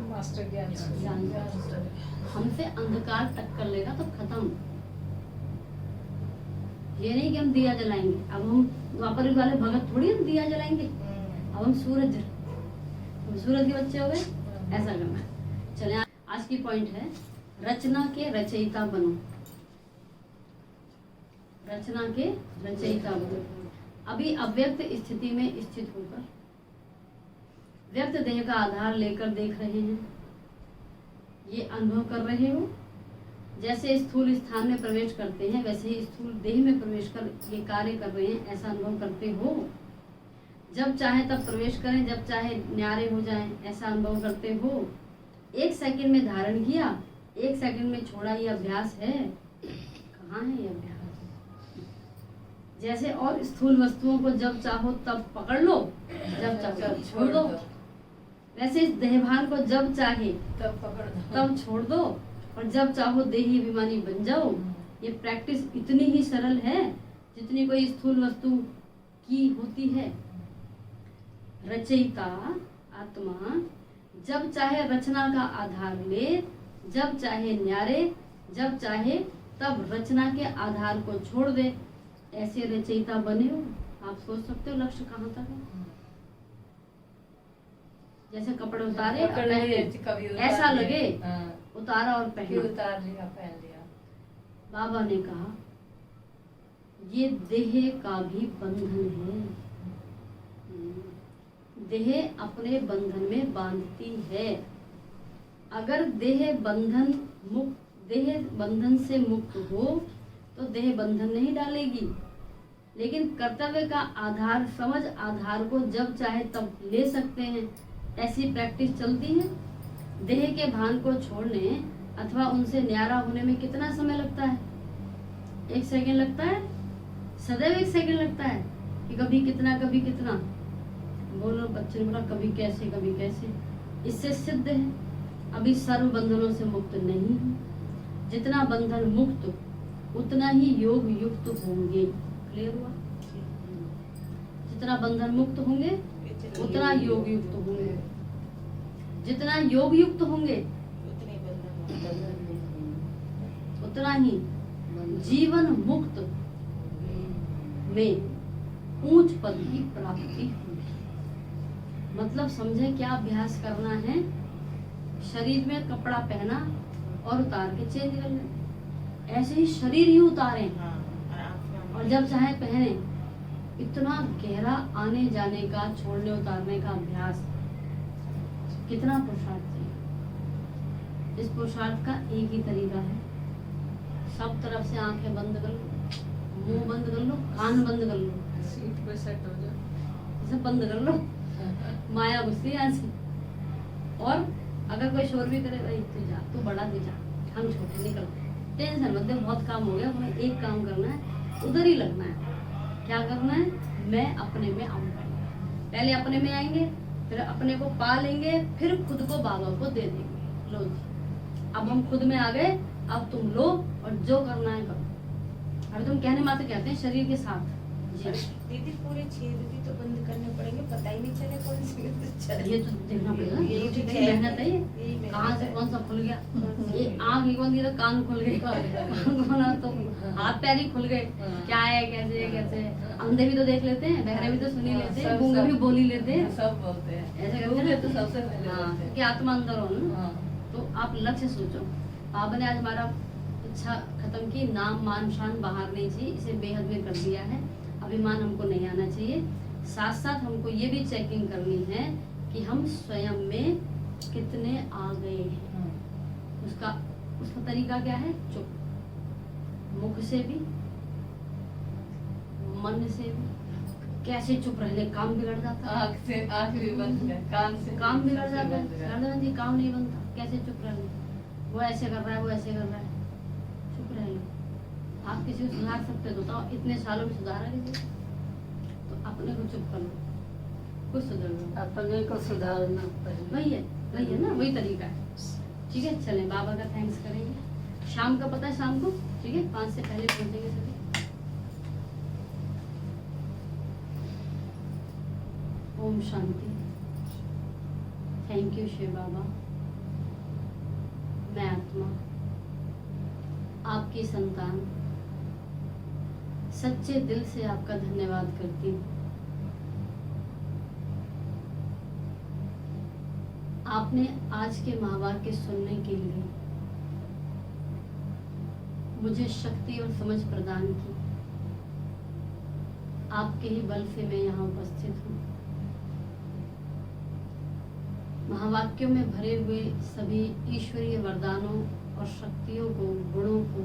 मास्टर ज्ञान ज्ञान। हमसे अंधकार टक्कर लेगा तो खत्म। ये नहीं कि हम दिया जलाएंगे, अब हम द्वापर वाले भगत थोड़ी हम दिया जलाएंगे, अब हम सूरज के बच्चे हो गए, ऐसा करना। चले, आज की पॉइंट है, रचना के रचयिता बनो। रचना के रचयिता बनो। अभी अव्यक्त स्थिति में स्थित होकर व्यक्त देह का आधार लेकर देख रहे हैं, ये अनुभव कर रहे हो। जैसे स्थूल स्थान में प्रवेश करते हैं वैसे ही स्थूल देह में प्रवेश कर ये कार्य कर रहे हैं, ऐसा अनुभव करते हो। जब चाहे तब प्रवेश करें, जब चाहे न्यारे हो जाएं, ऐसा अनुभव करते हो। 1 सेकंड में धारण किया, 1 सेकंड में छोड़ा, ये अभ्यास है। कहाँ है ये अभ्यास? जैसे और स्थूल वस्तुओं को जब चाहो तब पकड़ लो, जब चाहो छोड़ दो, वैसे इस देहभान को जब चाहे तब पकड़ दो, तब छोड़ दो और जब चाहो देही अभिमानी बन जाओ। ये प्रैक्टिस इतनी ही सरल है जितनी कोई स्थूल वस्तु की होती है। रचयिता आत्मा जब चाहे रचना का आधार ले, जब चाहे न्यारे, जब चाहे तब रचना के आधार को छोड़ दे। ऐसे रचयिता बने हो। आप सोच सकते हो लक्ष्य कहाँ तक है। जैसे कपड़े उतारे और पहने, ऐसा लगे उतारा और पहना, उतार लिया, पहन लिया। बाबा ने कहा ये देह का भी बंधन है। देह अपने बंधन में बांधती है। अगर देह बंधन से मुक्त हो तो देह बंधन नहीं डालेगी, लेकिन कर्तव्य का आधार समझ आधार को जब चाहे तब ले सकते हैं। ऐसी प्रैक्टिस चलती है। देह के भान को छोड़ने अथवा उनसे न्यारा होने में कितना समय लगता है? 1 सेकंड लगता है, सदैव 1 सेकंड लगता है कि कभी कितना कभी कितना। बोलो, बच्चे ने बोला कभी कैसे कभी कैसे। इससे सिद्ध है अभी सर्व बंधनों से मुक्त नहीं है। जितना बंधन मुक्त उतना ही योग युक्त होंगे। क्लियर हुआ? जितना बंधन मुक्त होंगे उतना योग युक्त होंगे। जितना योग युक्त होंगे उतना ही जीवन मुक्त में ऊंच पद की प्राप्ति होगी। मतलब समझे क्या अभ्यास करना है? शरीर में कपड़ा पहना और उतार के चेंज कर ले। ऐसे ही शरीर ही उतारें और जब चाहे पहने। इतना गहरा आने जाने का, छोड़ने उतारने का अभ्यास, कितना पुरुषार्थ चाहिए। इस पुरुषार्थ का एक ही तरीका है, सब तरफ से आंखें बंद कर लो, मुंह बंद कर लो, कान बंद कर लो, सीट पे सेट हो जाओ। इसे बंद कर लो, माया घुसती है यहाँ से। और अगर कोई शोर भी करे, भाई तू जा, तू बड़ा तू जा, हम छोटे निकल, टेंशन मत दे, बहुत काम हो गया, हमें एक काम करना है, उधर ही लगना है। क्या करना है? मैं अपने में आऊंगा। पहले अपने में आएंगे, फिर अपने को पा लेंगे, फिर खुद को बाबा को दे देंगे। लो जी, अब हम खुद में आ गए, अब तुम लो और जो करना है करो। अभी तुम कहने मात्र कहते हैं शरीर के साथ जी। दीदी पूरे छेद भी तो बंद करने पड़ेंगे, पता ही नहीं चले कौन सी ये तो देखना पड़ेगा, ये ये भी कितनी है। मेहनत है, ये यही मेहनत कहाँ से है। कौन सा खुल गया, ये आँख ही कौन सी तो कान खुल गए, कान खोला तो हाथ पैर ही खुल गए, क्या है कैसे है कैसे है। अंधे भी तो देख लेते हैं, बहरे भी तो सुन ही लेते हैं, गूंगे भी बोल ही लेते हैं, सब बोलते हैं, ऐसे करते गूंगे हैं तो सबसे पहले हाँ, बोलते हैं। कि आत्मा अंदर हो ना। हाँ। तो आप लक्ष्य सोचो, बाबा ने आज हमारा इच्छा खत्म की, नाम मान शान बाहर नहीं चाहिए, इसे बेहद में कर दिया है। अभिमान हमको नहीं आना चाहिए। साथ साथ हमको ये भी चेकिंग करनी है कि हम स्वयं में कितने आ गए हैं। उसका तरीका क्या है? चुप, मुख से भी मन से भी। कैसे चुप रहने, काम बिगड़ जाता है, आँख से आँख भी बंद है, कान से काम बिगड़ जाता है, बंद है। गर्दन जी काम नहीं बनता। कैसे चुप रहने, वो ऐसे कर रहा है, वो ऐसे कर रहा है, चुप रह लो। आप किसी को सुधार सकते हो तो इतने सालों में सुधारा किसी को? तो अपने को चुप कर लो, कुछ सुधर लो। अपने को सुधारना पड़ेगा। वही है ना, वही तरीका है। ठीक है, चले बाबा का थैंक्स करेंगे। शाम का पता है, शाम को ठीक है 5 से पहले पहुंचेंगे सभी। ओम शांति। थैंक यू शिव बाबा। मैं आत्मा, आपकी संतान, सच्चे दिल से आपका धन्यवाद करती हूँ। आपने आज के महावाक्य सुनने के लिए मुझे शक्ति और समझ प्रदान की। आपके ही बल से मैं यहाँ उपस्थित हूँ। महावाक्यों में भरे हुए सभी ईश्वरीय वरदानों और शक्तियों को, गुणों को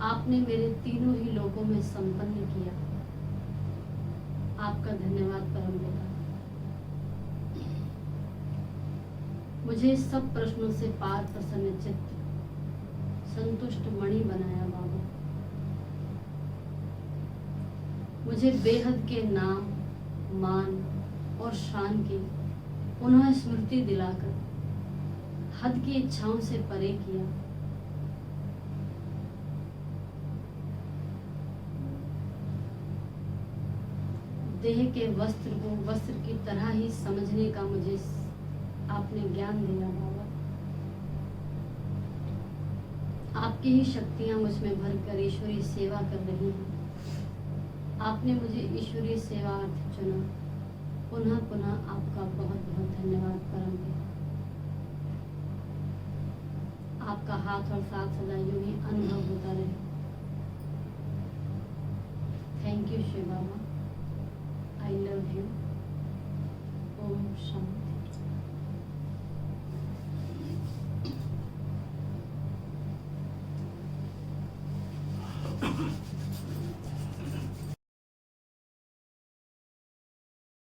आपने मेरे तीनों ही लोकों में संपन्न किया। आपका धन्यवाद परमपिता। मुझे सब प्रश्नों से पार प्रसन्न चित्त, संतुष्ट मणि बनाया बाबा। मुझे बेहद के नाम, मान और शान की पुनः स्मृति दिलाकर हद की इच्छाओं से परे किया। देह के वस्त्र को वस्त्र की तरह ही समझने का मुझे आपने ज्ञान दिया बाबा। आपकी ही शक्तियां मुझमें भरकर ईश्वरीय सेवा कर रही हैं। आपने मुझे ईश्वरीय सेवा अर्थ चुना। पुनः पुनः आपका बहुत बहुत धन्यवाद परमपिता। आपका हाथ और साथ सदा यूं ही अनुभव होता रहे। Thank you Shiv Baba. I love you. ओम शांति।